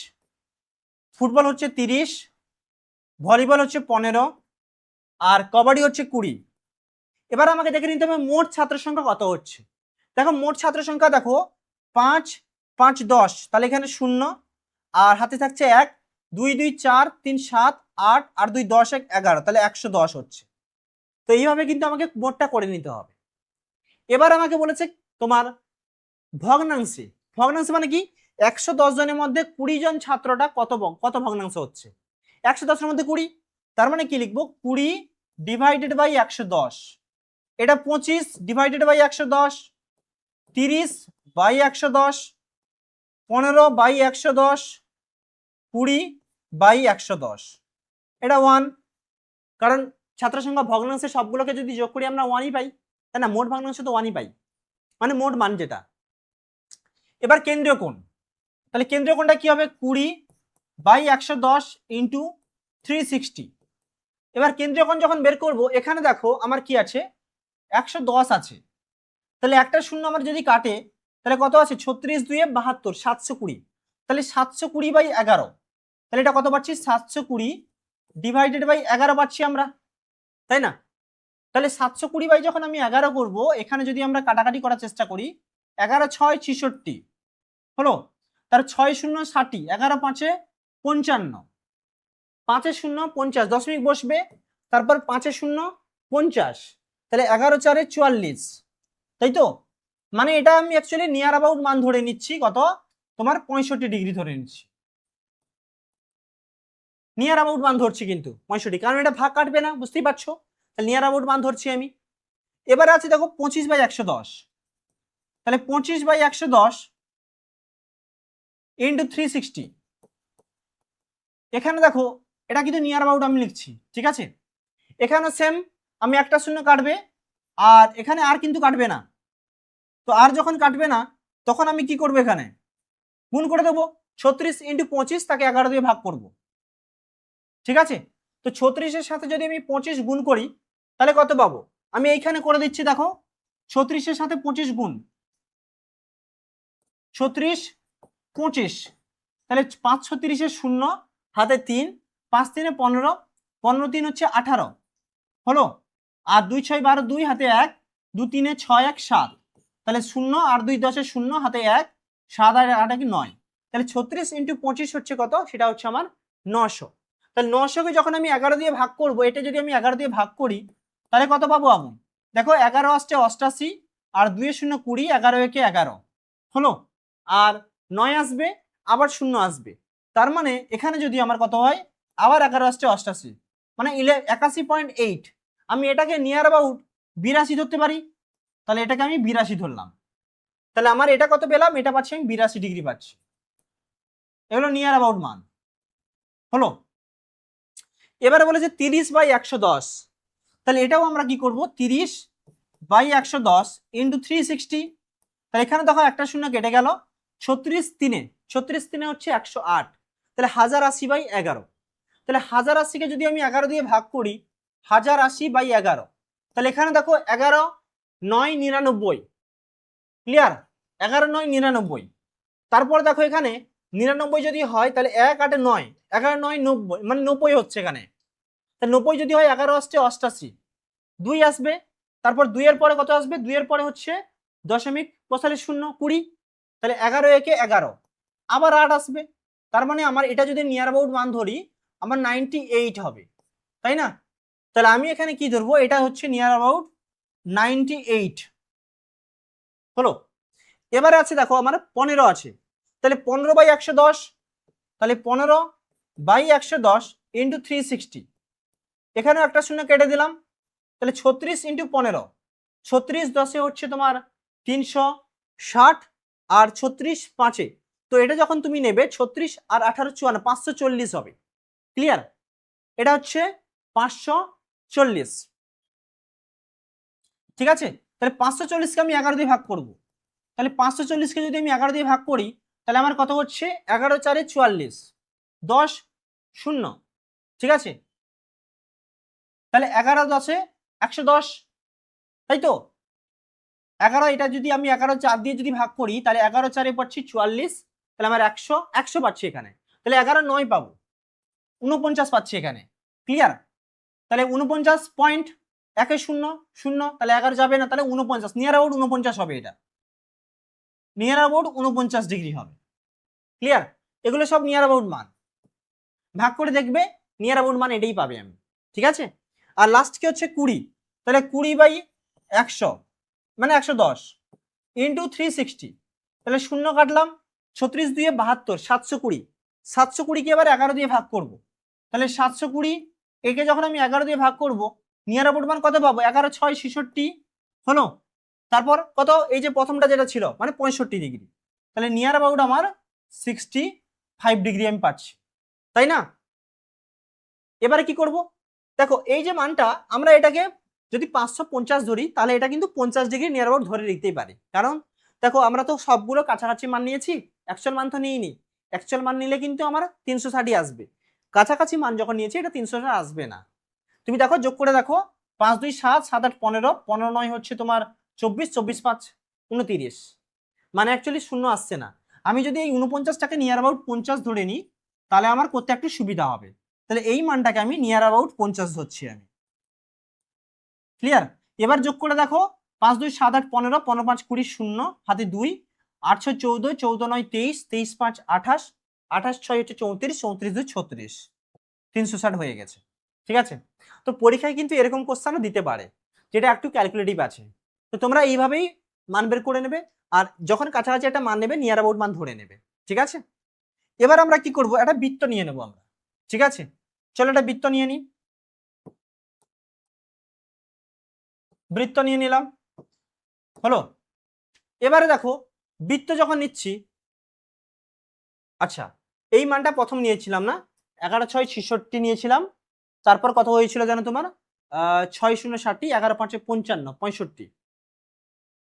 Speaker 1: ফুটবল হচ্ছে 30, ভলিবল হচ্ছে 15, আর কবাডি হচ্ছে 20। এবার আমাকে দেখে নিতে হবে মোট ছাত্র সংখ্যা কত হচ্ছে। দেখো মোট ছাত্র সংখ্যা দেখো 5 5 10, তাহলে এখানে 0 আর হাতে থাকছে 1, 2 2 4 3 7 8 আর 2 10 1 11, তাহলে 110 হচ্ছে। তো এইভাবে কিন্তু আমাকে মোটটা করে নিতে হবে। এবার আমাকে বলেছে তোমার ভগ্নাংশে। ভগ্নাংশে মানে কি, 110 জনের মধ্যে 20 জন ছাত্রটা কত ভগ্নাংশ হচ্ছে। 110 এর মধ্যে 20, তার মানে কি লিখবো, 20 ডিভাইডেড বাই 110, এটা 25 divided by 110, 30 by 110, 15 by 110, 20 by 110, এটা 1। কারণ ছাত্র সংখ্যা ভগ্নাংশে সবগুলোকে যদি যোগ করি আমরা 1ই পাই, তাই না, মোট ভগ্নাংশে তো 1ই পাই, মানে মোট মান যেটা। এবার কেন্দ্রীয় কোণ, তাহলে কেন্দ্রীয় কোণটা কি হবে, 20 বাই 110 ইন্টু 360। এবার কেন্দ্রীয় কোণ যখন বের করব, এখানে দেখো আমার কি আছে, 110 আছে, তাহলে একটা শূন্য আমার যদি কাটে তাহলে কত আছে, 36 2 72, 720, তাহলে 720 বাই 11, তাহলে এটা কত পাচ্ছি, 720 ডিভাইডেড বাই 11 পাচ্ছি আমরা, তাই না। তাহলে 720 বাই যখন আমি 11 করব, এখানে যদি আমরা কাটাকাটি করার চেষ্টা করি, 11 6 66 হলো, তার 6 0 60, 11 5 55, 5 0 50, দশমিক বসবে, তারপর 5 0 50, তাহলে 11 4 44, তাই তো। মানে এটা আমি অ্যাকচুয়ালি নিয়ার অ্যাবাউট মান ধরে নিচ্ছি, কত তোমার 65 ডিগ্রি ধরে নিচ্ছি, নিয়ার অ্যাবাউট মান ধরছি কিন্তু 65, কারণ এটা ভাগ কাটবে না, বুঝতেই পারছো, তাহলে নিয়ার অ্যাবাউট মান ধরছি আমি। এবারে আছে দেখো 25 বাই 110, তাহলে 25 বাই 110 ইন্টু 360, এখানে দেখো এটা কিন্তু নিয়ার অ্যাবাউট আমি লিখছি, ঠিক আছে। এখানে সেম, আমি একটা শূন্য কাটবে আর এখানে আর কিন্তু কাটবে না, তো আর যখন কাটবে না তখন আমি কি করবো, এখানে গুণ করে দেবো, 36 ইন্টু 25, তাকে 11 দিয়ে ভাগ করব, ঠিক আছে। তো 36-এর সাথে যদি আমি 25 গুণ করি তাহলে কত পাবো, আমি এইখানে করে দিচ্ছি, দেখো 36-এর সাথে 25 গুণ, 36 25, তাহলে 530-এর 0 হাতে 3, 5 3 15, 15 3 হচ্ছে 18 হলো, আর 2 6 12, 2 হাতে 1, 2 3 6 1 7, তাহলে 0 আর 2 10 0 হাতে 1, 7 আর 8 9, তাহলে 36 ইন্টু 25 হচ্ছে কত, সেটা হচ্ছে আমার 900। তাহলে 900-কে যখন আমি 11 দিয়ে ভাগ করব, এটা যদি আমি 11 দিয়ে ভাগ করি তাহলে কত পাবো আমি, দেখো 11 আসছে 88, আর 2 0 20, 11 একে 11 হলো, আর 9 আসবে, আবার 0 আসবে, তার মানে এখানে যদি আমার কত হয়, আবার 11 আসছে 88, মানে 81.8, আমি এটাকে নিয়ার অ্যাবাউট 82 ধরতে পারি, তাহলে এটাকে আমি 82 ধরলাম, তাহলে আমার এটা কত পেলাম, এটা পাচ্ছি আমি 82 ডিগ্রি পাচ্ছি, এগুলো নিয়ার অ্যাবাউট মান হলো। এবারে বলেছে 30 বাই 110, তাহলে এটাও আমরা কি করব, 30 বাই 110 ইন্টু 360, তাহলে এখানে দেখো একটা শূন্য কেটে গেল, 36 3, 36 3 হচ্ছে 108, তাহলে 1080 বাই 11, তাহলে 1080-কে যদি আমি 11 দিয়ে ভাগ করি, 1080 বাই 11, তাহলে এখানে দেখো 11 9 99, ক্লিয়ার, 11 9 99, তারপর দেখো এখানে 99 যদি হয় তাহলে 1 8 9, 11 9 90, মানে 90 হচ্ছে এখানে, তাহলে 90 যদি হয়, 11 আসছে 88, 2 আসবে, তারপর 2 এর পরে কত আসবে, 2 এর পরে হচ্ছে দশমিক বসালে 0 20, তাহলে 11 একে 11, আবার 8 আসবে, তার মানে আমার এটা যদি নিয়ার অ্যাবাউট মান ধরি আমার 98 হবে, তাই না। তাহলে আমি এখানে কি ধরবো, এটা হচ্ছে নিয়ার অ্যাবাউট 98 হলো। এবারে আছে দেখো আমার 15 আছে, তাহলে 15 বাই 110, তাহলে 15 বাই 110 ইন্টু 360, এখানেও একটা শূন্য কেটে দিলাম, তাহলে 36 ইন্টু 15, 36 10 হচ্ছে তোমার 360, আর 36 5, তো এটা যখন তুমি নেবে 36 আর 18 54, 540 হবে, ক্লিয়ার, এটা হচ্ছে 540, ঠিক আছে। তাহলে 540-কে আমি 11 দিয়ে ভাগ করব, তাহলে 540-কে যদি আমি 11 দিয়ে ভাগ করি তাহলে আমার কত হচ্ছে, 11 4 44, 10 0, ঠিক আছে, তাহলে 11 10 110, তাই তো। 11, এটা যদি আমি 11 4 দিয়ে যদি ভাগ করি তাহলে 11 4 পাচ্ছি 44, তাহলে আমার 100 পাচ্ছি এখানে, তাহলে 11 9 পাবো, 49 পাচ্ছি এখানে, ক্লিয়ার। তাহলে 49 পয়েন্ট 1 0 0, তাহলে 11 যাবে না, তাহলে 49 নিয়ার অ্যাবাউট 49 হবে এটা, নিয়ার অ্যাবাউট 49 ডিগ্রি হবে। ক্লিয়ার? এগুলো সব নিয়ার অ্যাবাউট মান, ভাগ করে দেখবে নিয়ার অ্যাবাউট মান এটাই পাবে আমি। ঠিক আছে? আর লাস্ট কি হচ্ছে 20, তাহলে 20/100 মানে 110 ইন্টু 360, তাহলে শূন্য কাটলাম, 36 2 72, 720। 720 কে এবার 11 দিয়ে ভাগ করব, তাহলে 720 একে যখন আমি 11 দিয়ে ভাগ করব, নিয়ার অ্যাবাউট মান কত পাবো? 11 6 66 হলো। তারপর কত? এই যে প্রথমটা যেটা ছিল মানে 65 ডিগ্রি, তাহলে নিয়ার অ্যাবাউট আমার 65 ডিগ্রি আমি পাচ্ছি, তাই না? এবারে কি করব? দেখো এই যে মানটা, আমরা এটাকে যদি 550 ধরি তাহলে এটা কিন্তু 50 ডিগ্রি নিয়ার অ্যাবাউট ধরে নিতেই পারি, কারণ দেখো আমরা তো সবগুলো কাছাকাছি মান নিয়েছি, অ্যাকচুয়াল মান তো নিইনি। অ্যাকচুয়াল মান নিলে কিন্তু আমার 360 আসবে, কাছাকাছি মান যখন নিয়েছি এটা 360 আসবে না। তুমি দেখো যোগ করে দেখো, 5 2 7 7 8 15, 15 9 হচ্ছে তোমার 24, 24 5 29, মানে অ্যাকচুয়ালি শূন্য আসছে না। আমি যদি এই 49টাকে নিয়ার অ্যাবাউট 50 ধরে নিই তাহলে আমার করতে একটু সুবিধা হবে, তাহলে এই মানটাকে আমি নিয়ার অ্যাবাউট 50 ধরছি আমি। ক্লিয়ার? এবার যোগ করে দেখো, 5 2 7 8 15, 15 5 20, শূন্য হাতে 2, 8 6 14, 14 9 23, 23 5 28, 28 6 হচ্ছে 34, 34 2 36, 360 হয়ে গেছে। ঠিক আছে? তো পরীক্ষায় কিন্তু এরকম কোশ্চেনও দিতে পারে যেটা একটু ক্যালকুলেটিভ আছে, তো তোমরা এইভাবেই মান বের করে নেবে, আর যখন কাছাকাছি একটা মান নেবে নিয়ার অ্যাবাউট মান ধরে নেবে। ঠিক আছে? এবার আমরা কি করব, একটা বৃত্ত নিয়ে নেব আমরা। ঠিক আছে, চলো একটা বৃত্ত নিয়ে নিই। বৃত্ত নিয়ে নিলাম, হলো। এবারে দেখো বৃত্ত যখন নিচ্ছি, আচ্ছা এই মানটা প্রথম নিয়েছিলাম না, 11 6 66 নিয়েছিলাম, তারপর কত হয়েছিল জানো তোমার? 6 0 60, 11 5 55, 65।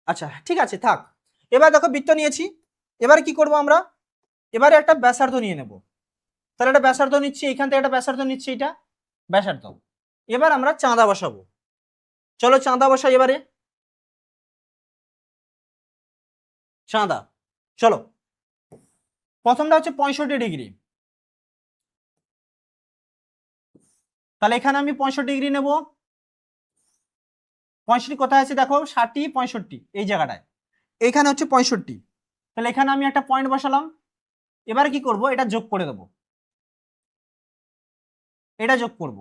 Speaker 1: আচ্ছা ঠিক আছে থাক। এবার দেখো বৃত্ত নিয়েছি, এবারে কি করব আমরা? এবারে একটা ব্যাসার্ধ নিয়ে নেব, তাহলে একটা ব্যাসার্ধ নিচ্ছি, এখান থেকে একটা ব্যাসার্ধ নিচ্ছি, এটা ব্যাসার্ধ। এবার আমরা চাঁদা বসাবো, চলো চাঁদা বসাই এবারে। চাঁদা, চলো প্রথমটা হচ্ছে 65 ডিগ্রি, তাহলে এখানে আমি 65 ডিগ্রি নেব। 65 কোথায় আছে দেখো, 60 65 এই জায়গাটায়, এইখানে হচ্ছে 65, তাহলে এখানে আমি একটা পয়েন্ট বসালাম। এবারে কি করব, এটা যোগ করে দেব, এটা যোগ করব,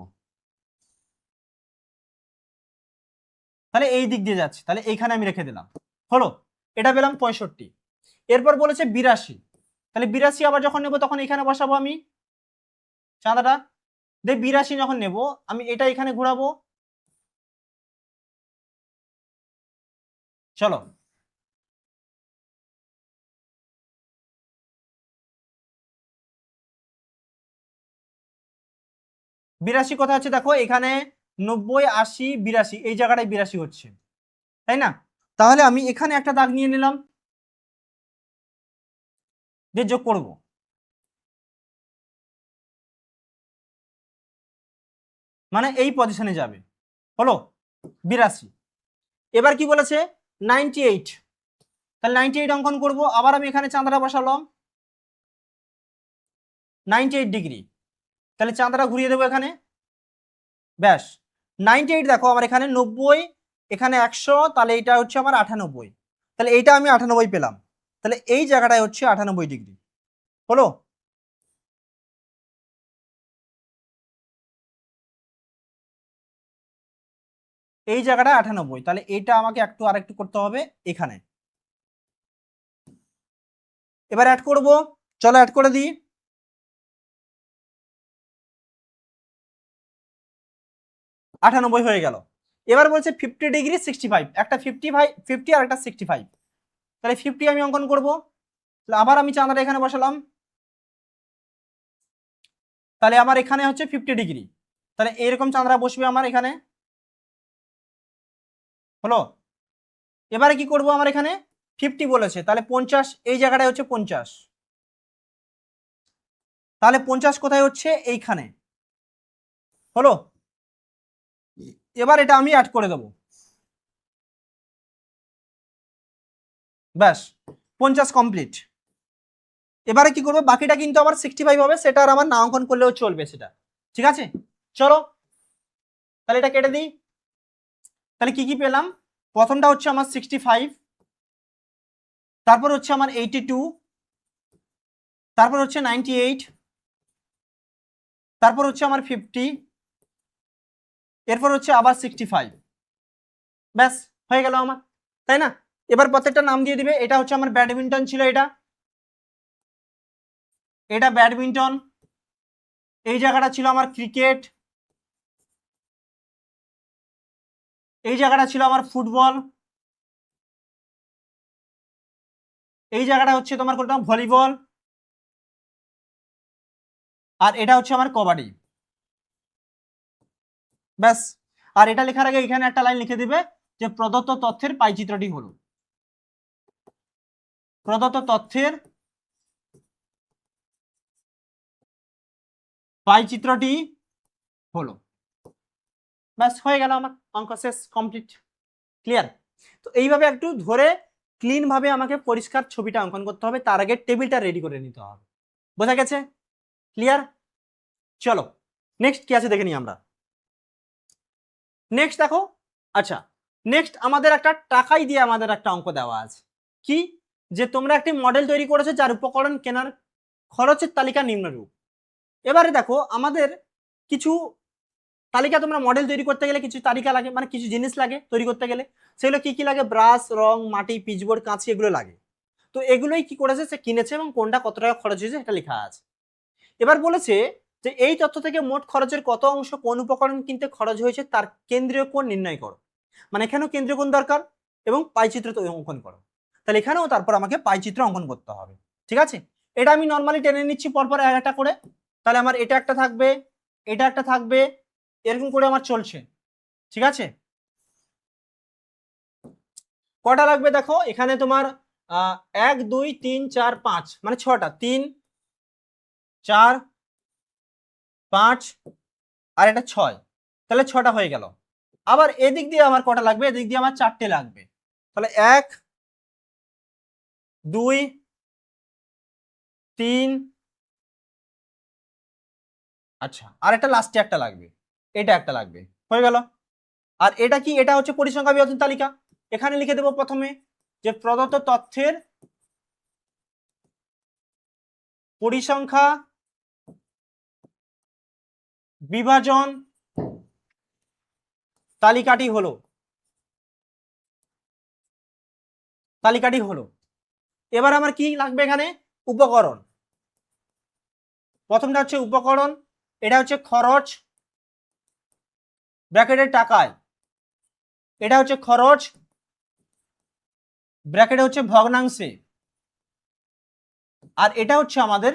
Speaker 1: তাহলে এই দিক দিয়ে যাচ্ছে, তাহলে এইখানে আমি রেখে দিলাম, হলো। এটা পেলাম 65। এরপর বলেছে 82, তাহলে 82 আবার যখন নেব তখন এখানে বসাবো আমি চাঁদাটা। 82 যখন নেব আমি এটা এখানে ঘোরাবো, চলো। বিরাশি কোথায় আছে দেখো, এখানে 90 80 82 এই জায়গাটায় 82 হচ্ছে, তাই না? তাহলে আমি এখানে একটা দাগ নিয়ে নিলাম, দিয়ে যোগ করব, মানে এই পজিশনে যাবে, হলো 82। এবার কি বলেছে 98, তাহলে 98 অঙ্কন করব, আবার আমি এখানে চাঁদাটা বসালাম 98 ডিগ্রি, তাহলে চাঁদাটা ঘুরিয়ে দেবো এখানে, ব্যাস 98। দেখো আমার এখানে 90, এখানে 100, তাহলে এটা হচ্ছে আমার 98, তাহলে এইটা আমি 98 পেলাম, তাহলে এই জায়গাটায় হচ্ছে 98 ডিগ্রি, হলো। এই জায়গাটা 98, তাহলে এটা আমাকে একটু আরেকটু করতে হবে এখানে। এবার অ্যাড করব, চলো অ্যাড করে দিই। 98 হয়ে গেল। এবার বলছে 50 ডিগ্রি 65, একটা 50 আর একটা 65, তাহলে 50 আমি অঙ্কন করব, তাহলে আবার আমি চাঁদাটা এখানে বসালাম, তাহলে আমার এখানে হচ্ছে 50 ডিগ্রি, তাহলে এরকম চাঁদাটা বসবে আমার এখানে, হলো। এবারে কি করব, আমার এখানে 50 বলেছে, তাহলে 50 এই জায়গাটায় হচ্ছে 50, তাহলে 50 কোথায় হচ্ছে এইখানে, হলো। এবার এটা আমি অ্যাড করে দেবো, ব্যাস 50 কমপ্লিট। এবারে কি করবো, বাকিটা কিন্তু আবার 65 হবে, সেটা আর আমার না অঙ্কন করলেও চলবে সেটা, ঠিক আছে? চলো তাহলে এটা কেটে দিই, তাহলে কি কি পেলাম? প্রথমটা হচ্ছে আমার 65, তারপর হচ্ছে আমার 82, তারপর হচ্ছে 98, তারপর হচ্ছে আমার 50, এরপর হচ্ছে আবার 65। ব্যাস হয়ে গেল আমার, তাই না? এবার প্রত্যেকটা নাম দিয়ে দিবে। এটা হচ্ছে আমার ব্যাডমিন্টন ছিল, এটা ব্যাডমিন্টন, এই জায়গাটা ছিল আমার ক্রিকেট, এই জায়গাটা ছিল আমার ফুটবল, এই জায়গাটা হচ্ছে তোমার করতাম ভলিবল, আর এটা হচ্ছে আমার কবাডি। ব্যাস। আর এটা লেখার আগে এখানে একটা লাইন লিখে দিবে যে প্রদত্ত তথ্যের পাইচিত্রটি হলো, প্রদত্ত তথ্যের পাইচিত্রটি হলো। ব্যাস হয়ে গেল আমার অঙ্ক শেষ, কমপ্লিট, ক্লিয়ার। তো এইভাবে একটু ধরে ক্লিন ভাবে আমাকে পরিষ্কার ছবিটা অঙ্কন করতে হবে, তার আগে টেবিলটা রেডি করে নিতে হবে। বোঝা গেছে? ক্লিয়ার? চলো নেক্সট কি আছে দেখে নিই আমরা। নেক্সট দেখো, আচ্ছা নেক্সট আমাদের একটা টাকাই দিয়ে আমাদের একটা অঙ্ক দেওয়া আছে, কি যে তোমরা একটি মডেল তৈরি করেছো যার উপকরণ কেনার খরচের তালিকা নিম্নরূপ। এবারে দেখো আমাদের কিছু তালিকা, তোমরা মডেল তৈরি করতে গেলে কিছু তালিকা লাগে, মানে কিছু জিনিস লাগে তৈরি করতে গেলে। সেগুলো কি কি লাগে? ব্রাশ, রং, মাটি, পিচবোর্ড, কাঁচি, এগুলো লাগে। তো এগুলোই কি করেছে, সে কিনেছে এবং কোনটা কত টাকা খরচ হয়েছে এটা লেখা আছে। এবার বলেছে যে এই তথ্য থেকে মোট খরচের কত অংশ কোন উপকরণ কিনতে খরচ হয়েছে তার কেন্দ্রীয় কোণ নির্ণয় করো। মানে এখানেও কেন্দ্রীয় কোণ দরকার এবং পাইচিত্র অঙ্কন করো। তাহলে এখানেও তারপর আমাকে পাইচিত্র অঙ্কন করতে হবে। ঠিক আছে, এটা আমি নর্মালি টেনে নিচ্ছি পরপর একটা করে। তাহলে আমার এটা একটা থাকবে, এটা একটা থাকবে, এরকম করে আমার চলছে। ঠিক আছে, কটা লাগবে দেখো এখানে তোমার 1 2 3 4 5, মানে 6টা, 3 4 5 আর এটা 6, তাহলে 6টা হয়ে গেল। আবার এদিক দিয়ে আমার কটা লাগবে? এদিক দিয়ে আমার 4টে লাগবে। তাহলে 1 2 3, আচ্ছা আর একটা লাস্টে একটা লাগবে, এটা একটা লাগবে, হয়ে গেল। আর এটা কি? এটা হচ্ছে পরিসংখ্যা বিভাজন তালিকা। এখানে লিখে দেবো প্রথমে যে প্রদত্ত তথ্যের পরিসংখ্যা বিভাজন তালিকাটি হলো, তালিকাটি হলো। এবার আমার কি লাগবে এখানে? উপকরণ। প্রথমটা হচ্ছে উপকরণ, এটা হচ্ছে খরচ ব্র্যাকেটের টাকায়, এটা হচ্ছে খরচ ব্র্যাকেটে হচ্ছে ভগ্নাংশে, আর এটা হচ্ছে আমাদের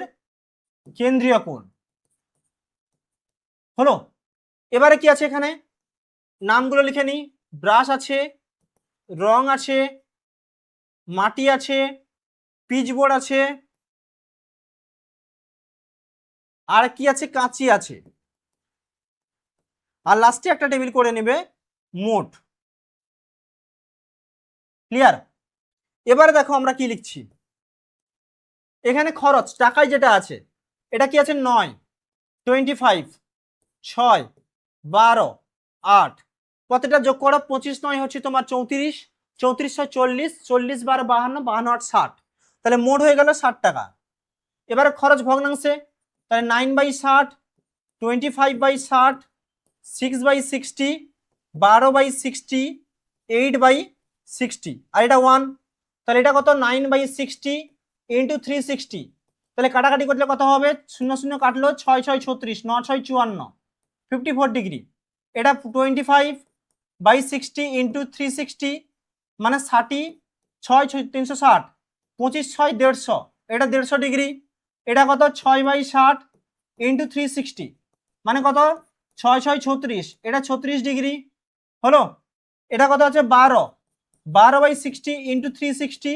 Speaker 1: কেন্দ্রীয় কোণ। হলো। এবারে কি আছে এখানে? নামগুলো লিখে নিই। ব্রাশ আছে, রং আছে, মাটি আছে, পিচবোর্ড আছে, আর কি আছে? কাঁচি আছে। আর লাস্টে একটা টেবিল করে নেবে মোট। ক্লিয়ার? এবারে দেখো আমরা কি লিখছি। এখানে খরচ টাকায় যেটা আছে এটা কি আছে? 9, 25, 6, 12, 8, কতটা যোগ করো? 25 9 হচ্ছে তোমার 34, 34 6 40, 40 12 52, 52 8 60, তাহলে মোট হয়ে গেল 60 টাকা। এবারে খরচ ভগ্নাংশে, তাহলে 9/60, 25/60, 6/60, 12/60, 8/60, আর এটা 1, তাহলে এটা কত? 9/60 ইন্টু 360, তাহলে কাটাকাটি করলে কত হবে? 0 0 কাটলো, 6 6 36, 9 6 54, 54 ডিগ্রি। এটা 25/60 ইন্টু 360, মানে 60, 6 6 360, 25 6 150, এটা 150 ডিগ্রি। এটা কত? 6/60 ইন্টু 360, মানে কত? 6 6 36, এটা 36 ডিগ্রি। হলো। এটা কত হচ্ছে? 12, 12/60 ইন্টু 360,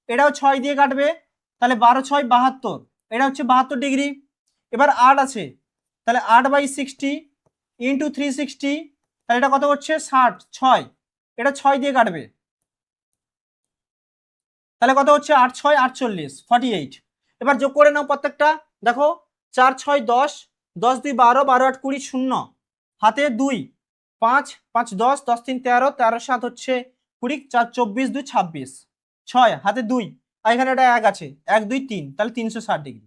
Speaker 1: এটাও 6 দিয়ে কাটবে, তাহলে 12 6 72, এটা হচ্ছে 72 ডিগ্রি। এবার 8 আছে, তাহলে 8/60 ইন্টু 360, তাহলে এটা কত হচ্ছে? 60, 6, এটা 6 দিয়ে কাটবে, তাহলে কত হচ্ছে? 8 6 48, 48। এবার যোগ করে নাও প্রত্যেকটা। দেখো 4 6 10, 10 2 12, 12 8 20, 0 হাতে 2, 5 5 10, 10 3 13, 13 7 হচ্ছে 20, 4 24, 2 26, 6 হাতে 2, আর এখানে একটা 1 আছে, 1 2 3, তাহলে 360 ডিগ্রি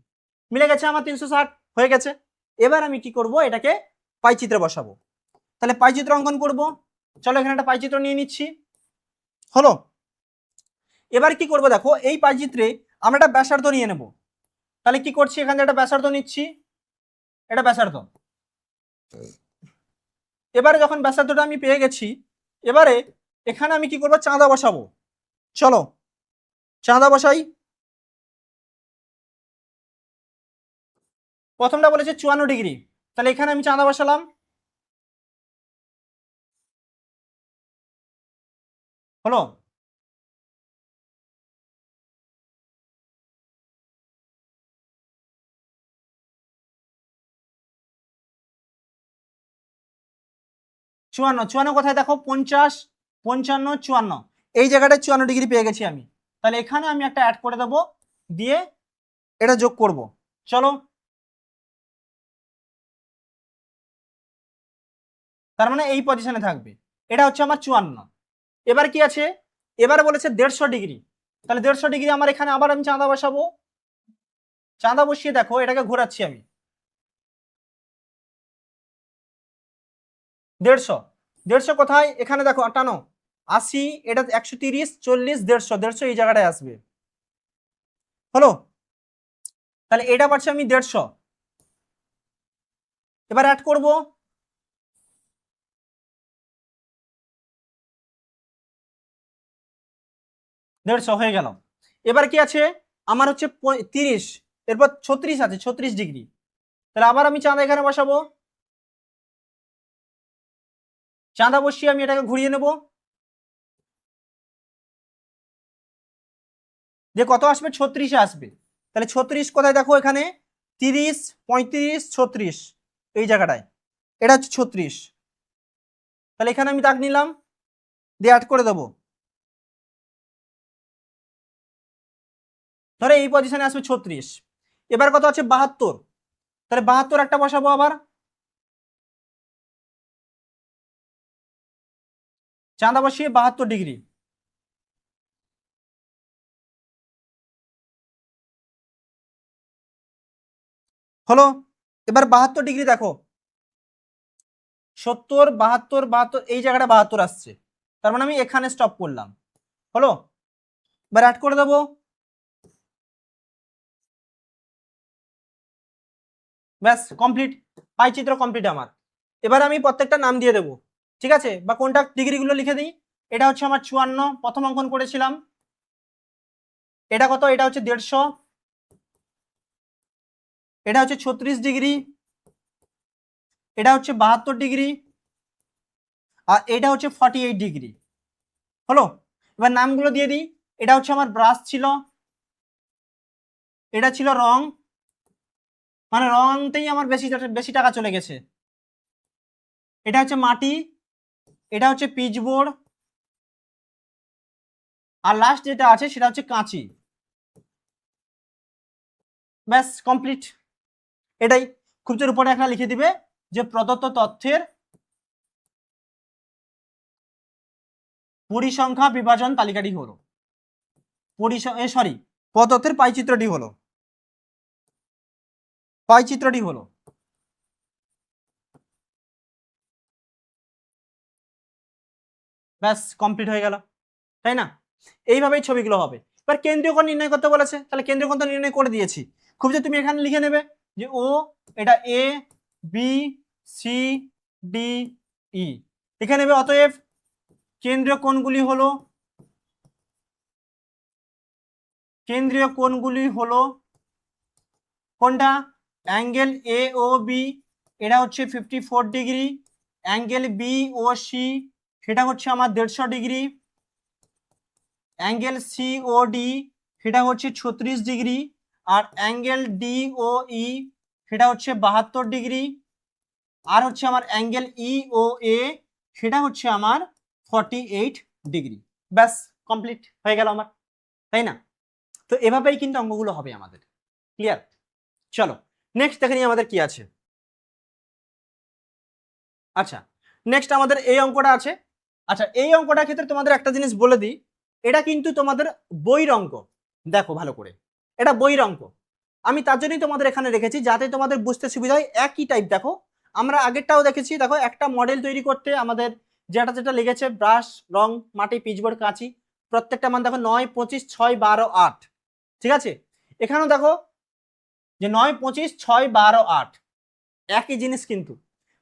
Speaker 1: মিলে গেছে আমার, 360 হয়ে গেছে। এবার আমি কি করব, এটাকে পাইচিত্রে বসাবো। তাহলে পাইচিত্র অঙ্কন করব। চলো এখানে একটা পাইচিত্র নিয়ে নিচ্ছি, হলো। এবার কি করব দেখো, এই পাইচিত্রে আমরা একটা ব্যাসার্ধ নিয়ে নেব। তাহলে কি করছি, এখানে একটা ব্যাসার্ধ নিচ্ছি, এটা ব্যাসার্ধ। এবারে যখন ব্যাসার্ধটা আমি পেয়ে গেছি, এবারে এখানে আমি কি করব, চাঁদা বসাবো। চলো চাঁদা বসাই। প্রথমটা বলেছে 54 ডিগ্রি, তাহলে এখানে আমি চাঁদা বসালাম, হলো। চুয়ান্ন, চুয়ান্ন কোথায় দেখো, 50 55 54, এই জায়গাটায় 54 ডিগ্রি পেয়ে গেছি আমি। তাহলে এখানে আমি একটা অ্যাড করে দেবো, দিয়ে এটা যোগ করব। চলো, তার মানে এই পজিশনে থাকবে, এটা হচ্ছে আমার 54। এবার কি আছে, এবারে বলেছে 150 ডিগ্রি, তাহলে 150 ডিগ্রি আমার এখানে আবার আমি চাঁদা বসাবো। চাঁদা বসিয়ে দেখো, এটাকে ঘোরাচ্ছি আমি, 150, 150 কোথায়, এখানে দেখো টানো, 80, এটা 130, 40, 150, 150 এই জায়গাটায় আসবে, হলো। তাহলে এটা পাচ্ছি আমি 150, এবার অ্যাড করব। 150 হয়ে গেল। এবার কি আছে, আমার হচ্ছে 30, এরপর 36 আছে, 36 ডিগ্রি, তাহলে আবার আমি চাঁদা এখানে বসাবো। চাঁদা বসিয়ে আমি এটাকে ঘুরিয়ে নেব, যে কত আসবে, 36-এ আসবে। তাহলে 36 কোথায় দেখো, এখানে 30, 35, 36 এই জায়গাটায়, এটা হচ্ছে 36। তাহলে এখানে আমি দাগ নিলাম, দিয়ে অ্যাড করে দেবো, ধরে এই পজিশনে আসবে 36। এবার কত আছে, 72, তাহলে 72 একটা বসাবো আবার, চাঁদা বসিয়ে 72 ডিগ্রি, হলো। এবার 72 ডিগ্রি দেখো, 70, 72, 72 এই জায়গাটা 72 আসছে, তার মানে আমি এখানে স্টপ করলাম, হলো। এবার অ্যাড করে দেবো, ব্যাস কমপ্লিট, পাইচিত্র কমপ্লিট আমার। এবার আমি প্রত্যেকটা নাম দিয়ে দেবো, ঠিক আছে, বা কোনটা ডিগ্রিগুলো লিখে দিই। এটা হচ্ছে আমার 54, প্রথম অঙ্কন করেছিলাম। এটা কত, এটা হচ্ছে 150, এটা হচ্ছে 36 ডিগ্রি, এটা হচ্ছে 72 ডিগ্রি, আর এটা হচ্ছে 48 ডিগ্রি, হলো। এবার নামগুলো দিয়ে দিই। এটা হচ্ছে আমার ব্রাশ ছিল, এটা ছিল রং, মানে রং আনতেই আমার বেশি বেশি টাকা চলে গেছে। এটা হচ্ছে মাটি, এটা হচ্ছে পিচবোর্ড, আর লাস্ট যেটা আছে সেটা হচ্ছে কাঁচি। ব্যাস কমপ্লিট, এটাই। খুব জোর উপরে একটা লিখে দিবে যে প্রদত্ত তথ্যের পরিসংখ্যা বিভাজন তালিকাটি হলো, সরি, প্রদত্তের পাইচিত্রটি হলো, পাইচিত্রটি হলো। ব্যাস কমপ্লিট হয়ে গেল, তাই না? এইভাবেই ছবিগুলো হবে। এবার কেন্দ্রীয় কোণ নির্ণয় করতে বলেছে, তাহলে কেন্দ্রীয় কোণ তো নির্ণয় করে দিয়েছি। খুব যে তুমি এখানে লিখে নেবে যে ও, এটা এ, বি, সি, ডি, ই লিখে নেবে। অতএব কেন্দ্রীয় কোণগুলি হলো, কেন্দ্রীয় কোণগুলি হলো কোনটা, অ্যাঙ্গেল এ ও বি, এটা হচ্ছে 54 ডিগ্রি, অ্যাঙ্গেল বি ও সি সেটা হচ্ছে আমার 150 ডিগ্রি, অ্যাঙ্গেল সি ও ডি সেটা হচ্ছে 36 ডিগ্রি, আর অ্যাঙ্গেল ডি ও ই সেটা হচ্ছে 72 ডিগ্রি, আর হচ্ছে আমার অ্যাঙ্গেল ই ও এ সেটা হচ্ছে আমার 48 ডিগ্রি। ব্যাস কমপ্লিট হয়ে গেল আমার, তাই না? তো এভাবেই কিন্তু অঙ্কগুলো হবে আমাদের, ক্লিয়ার? চলো নেক্সট দেখে নিই আমাদের কি আছে। আচ্ছা, নেক্সট আমাদের এই অঙ্কটা আছে। আচ্ছা, এই অঙ্কটার ক্ষেত্রে তোমাদের একটা জিনিস বলে দিই, এটা কিন্তু তোমাদের বইয়ের অঙ্ক, দেখো ভালো করে, এটা বইয়ের অঙ্ক, আমি তার জন্যই তোমাদের এখানে রেখেছি যাতে তোমাদের বুঝতে সুবিধা হয়। একই টাইপ দেখো, আমরা আগেরটাও দেখেছি। দেখো একটা মডেল তৈরি করতে আমাদের যেটা যেটা লেগেছে ব্রাশ, রং, মাটি, পিচবোর্ড, কাঁচি, প্রত্যেকটা মান দেখো 9, 25, 6, 12, 8। ঠিক আছে, এখানেও দেখো যে 9, 25, 6, 12, 8 একই জিনিস, কিন্তু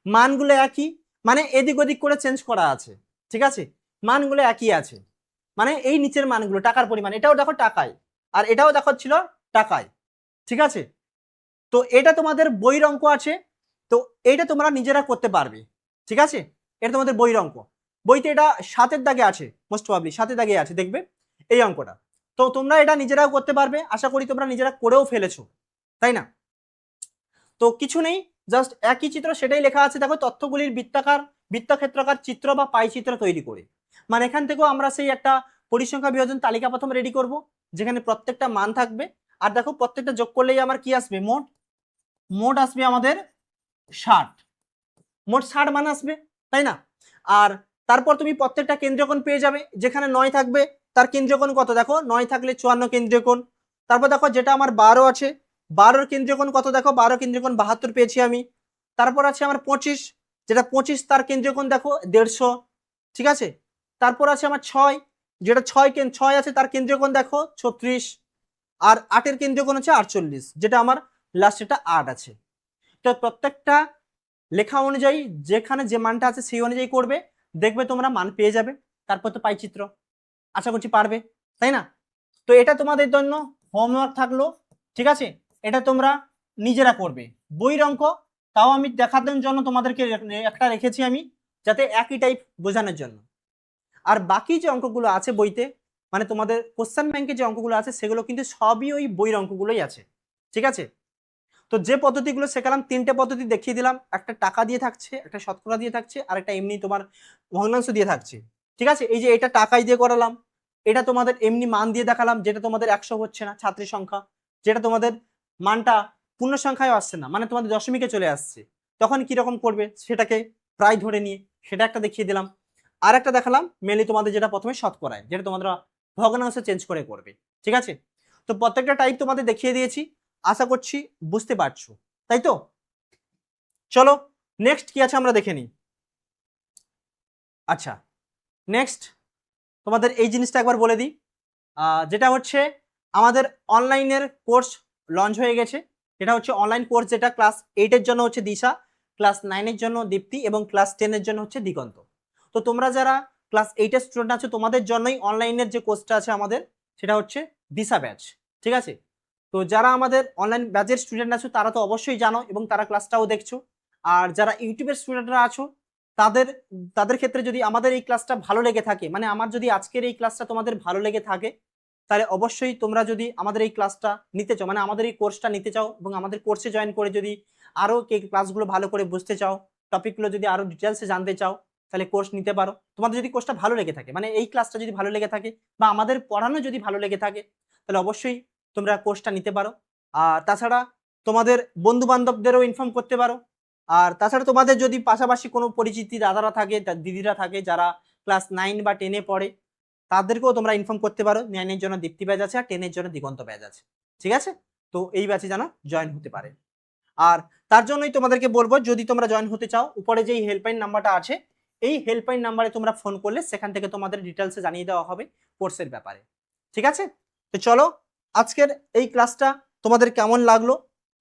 Speaker 1: মানগুলো একই, মানে এদিক ওদিক করে চেঞ্জ করা আছে। ঠিক আছে, মানগুলো একই আছে, মানে এই নিচের মানগুলো টাকার পরিমাণ, এটাও দেখো টাকায় আর এটাও দেখো ছিল টাকায়। ঠিক আছে, তো এটা তোমাদের বইয়ের অঙ্ক আছে, তো এটা তোমরা নিজেরা করতে পারবে। ঠিক আছে, এটা তোমাদের বইয়ের অঙ্ক, বইতে এটা 7-এর দাগে আছে, মোস্ট প্রবাবলি 7-এর দাগে আছে, দেখবে এই অঙ্কটা। তো তোমরা এটা নিজেরাও করতে পারবে, আশা করি তোমরা নিজেরা করেও ফেলেছো, তাই না? তো কিছু নেই, জাস্ট একই চিত্র সেটাই লেখা আছে। দেখো তথ্যগুলির বৃত্তাকার, বৃত্তক্ষেত্রাকার চিত্র বা পাই চিত্র তৈরি করে, মানে এখান থেকেও আমরা সেই একটা পরিসংখ্যা বিভাজন তালিকা প্রথম রেডি করব, যেখানে প্রত্যেকটা মান থাকবে। আর দেখো প্রত্যেকটা যোগ করলেই আমার কি আসবে, মোট মোট আসবে আমাদের 60, মোট 60 মান আসবে, তাই না? আর তারপর তুমি প্রত্যেকটা কেন্দ্রীয় কোণ পেয়ে যাবে, যেখানে 9 থাকবে তার কেন্দ্রীয় কোণ কত, দেখো 9 থাকলে 54 কেন্দ্রীয় কোণ। তারপর দেখো যেটা আমার 12 আছে, 12-র কেন্দ্রীয় কোণ কত, দেখো 12 কেন্দ্রীয় কোণ 72 পেয়েছি আমি। তারপর আছে আমার 25, যেটা 25 তার কেন্দ্রীয় কোণ দেখো 150। ঠিক আছে, তারপর আছে আমার 6, যেটা 6 আছে তার কেন্দ্রীয় কোণ দেখো 36। আর 8-এর কেন্দ্রীয় কোণ হচ্ছে 48, যেটা আমার লাস্ট এটা 8 আছে। তো প্রত্যেকটা লেখা অনুযায়ী যেখানে যে মানটা আছে সেই অনুযায়ী করবে, দেখবে তোমরা মান পেয়ে যাবে। তারপর তো পাইচিত্র, আশা করছি পারবে, তাই না? তো এটা তোমাদের জন্য হোমওয়ার্ক থাকলো। ঠিক আছে, এটা তোমরা নিজেরা করবে, বইয়ের অঙ্ক, তাও আমি দেখানোর জন্য তোমাদেরকে একটা রেখেছি আমি, যাতে একই টাইপ বোঝানোর জন্য। আর বাকি যে অঙ্কগুলো আছে বইতে, মানে তোমাদের কোশ্চেন ব্যাংকে যে অঙ্কগুলো আছে সেগুলো কিন্তু সবই ওই বইয়ের অঙ্কগুলোই আছে। ঠিক আছে, তো যে পদ্ধতিগুলো শেখালাম, 3টে পদ্ধতি দেখিয়ে দিলাম, একটা টাকা দিয়ে থাকছে, একটা শতকরা দিয়ে থাকছে, আর একটা এমনি তোমার ভগ্নাংশ দিয়ে থাকছে। ঠিক আছে, এই যে এটা টাকাই দিয়ে করালাম, এটা তোমাদের এমনি মান দিয়ে দেখালাম, যেটা তোমাদের 100 হচ্ছে না ছাত্রীর সংখ্যা, যেটা তোমাদের মানটা পূর্ণ সংখ্যায় আসছে না, মানে তোমাদের দশমিকে চলে আসছে, তখন কিরকম করবে সেটাকে প্রায় ধরে নিয়ে সেটা একটা দেখিয়ে দিলাম। আর একটা দেখালাম মেনলি তোমাদের যেটা প্রথমে শতকরায়, যেটা তোমাদের ভগ্নাংশ চেঞ্জ করে করবে। ঠিক আছে, তো প্রত্যেকটা টাইপ তোমাদের দেখিয়ে দিয়েছি, আশা করছি বুঝতে পারছো, তাই তো? চলো নেক্সট কি আছে আমরা দেখে নিই। আচ্ছা, নেক্সট তোমাদের এই জিনিসটা একবার বলে দিই, যেটা হচ্ছে আমাদের অনলাইনের কোর্স লঞ্চ হয়ে গেছে। এটা হচ্ছে অনলাইন কোর্স, যেটা ক্লাস 8-এর জন্য হচ্ছে দিশা, ক্লাস 9-এর জন্য দীপ্তি এবং ক্লাস 10-এর জন্য হচ্ছে দিগন্ত। তো তোমরা যারা ক্লাস 8-এর স্টুডেন্ট আছো তোমাদের জন্যই অনলাইনের যে কোর্সটা আছে আমাদের, সেটা হচ্ছে দিশা ব্যাচ। ঠিক আছে, তো যারা আমাদের অনলাইন ব্যাচের স্টুডেন্ট আছো তারা তো অবশ্যই জানো এবং তারা ক্লাসটাও দেখছো। আর যারা ইউটিউবের স্টুডেন্টরা আছো তাদের তাদের ক্ষেত্রে যদি আমাদের এই ক্লাসটা ভালো লেগে থাকে, মানে আমার যদি আজকের এই ক্লাসটা তোমাদের ভালো লেগে থাকে, তাহলে অবশ্যই তোমরা যদি আমাদের এই ক্লাসটা নিতে চাও, মানে আমাদের এই কোর্সটা নিতে চাও এবং আমাদের কোর্সে জয়েন করে যদি আরও ক্লাসগুলো ভালো করে বুঝতে চাও, টপিকগুলো যদি আরও ডিটেলসে জানতে চাও, তাহলে কোর্স নিতে পারো। তোমাদের যদি কোর্সটা ভালো লেগে থাকে, মানে এই ক্লাসটা যদি ভালো লেগে থাকে বা আমাদের পড়ানো যদি ভালো লেগে থাকে, তাহলে অবশ্যই তোমরা কোর্সটা নিতে পারো। আর তাছাড়া তোমাদের বন্ধু বান্ধবদেরও ইনফর্ম করতে পারো। আর তাছাড়া তোমাদের যদি পাশাপাশি কোনো পরিচিতি দাদারা থাকে, দিদিরা থাকে যারা ক্লাস 9 বা 10-এ পড়ে, তাদেরকেও তোমরা ইনফর্ম করতে পারো 9-এর জন্য দীপ্তি ব্যাচ আছে আর 10-এর জন্য দিগন্ত ব্যাচ আছে। ঠিক আছে, তো এই ব্যাচে যেন জয়েন হতে পারে। আর তার জন্যই তোমাদেরকে বলবো, যদি তোমরা জয়েন হতে চাও, উপরে যেই হেল্পলাইন নাম্বারটা আছে এই হেল্পলাইন নাম্বারে তোমরা ফোন করলে সেখান থেকে তোমাদের ডিটেলসে জানিয়ে দেওয়া হবে কোর্সের ব্যাপারে। ঠিক আছে, তো চলো আজকের এই ক্লাসটা তোমাদের কেমন লাগলো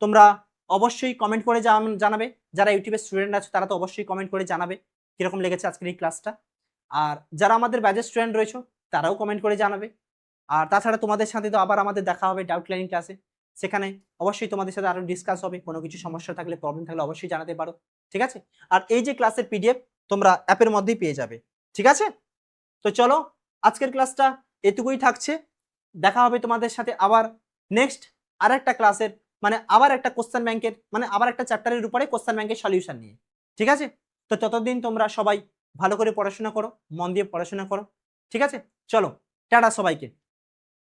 Speaker 1: তোমরা অবশ্যই কমেন্ট করে জানাবে। যারা ইউটিউবের স্টুডেন্ট আছে তারা তো অবশ্যই কমেন্ট করে জানাবে কিরকম লেগেছে আজকের এই ক্লাসটা। আর যারা আমাদের ব্যাচের স্টুডেন্ট রয়েছে তারাও কমেন্ট করে জানাবে। আর তাছাড়া তোমাদের সাথে তো আবার আমাদের দেখা হবে ডাউট ক্লিয়ারিং ক্লাসে, সেখানে অবশ্যই তোমাদের সাথে আরো ডিসকাস হবে, কোনো কিছু সমস্যা থাকলে প্রবলেম থাকলে অবশ্যই জানাতে পারো। ঠিক আছে, আর এই যে ক্লাসের পিডিএফ তোমরা অ্যাপের মধ্যেই পেয়ে যাবে। ঠিক আছে, তো চলো আজকের ক্লাসটা এটুকুই থাকছে, দেখা হবে তোমাদের সাথে আবার নেক্সট আর একটা ক্লাসের, মানে আবার একটা কোশ্চেন ব্যাংকের, মানে আবার একটা চ্যাপ্টারের উপরে কোশ্চেন ব্যাংকের সলিউশন নিয়ে। ঠিক আছে, তো ততদিন তোমরা সবাই ভালো করে পড়াশোনা করো, মন দিয়ে পড়াশোনা করো। ঠিক আছে, চলো টাটা সবাইকে।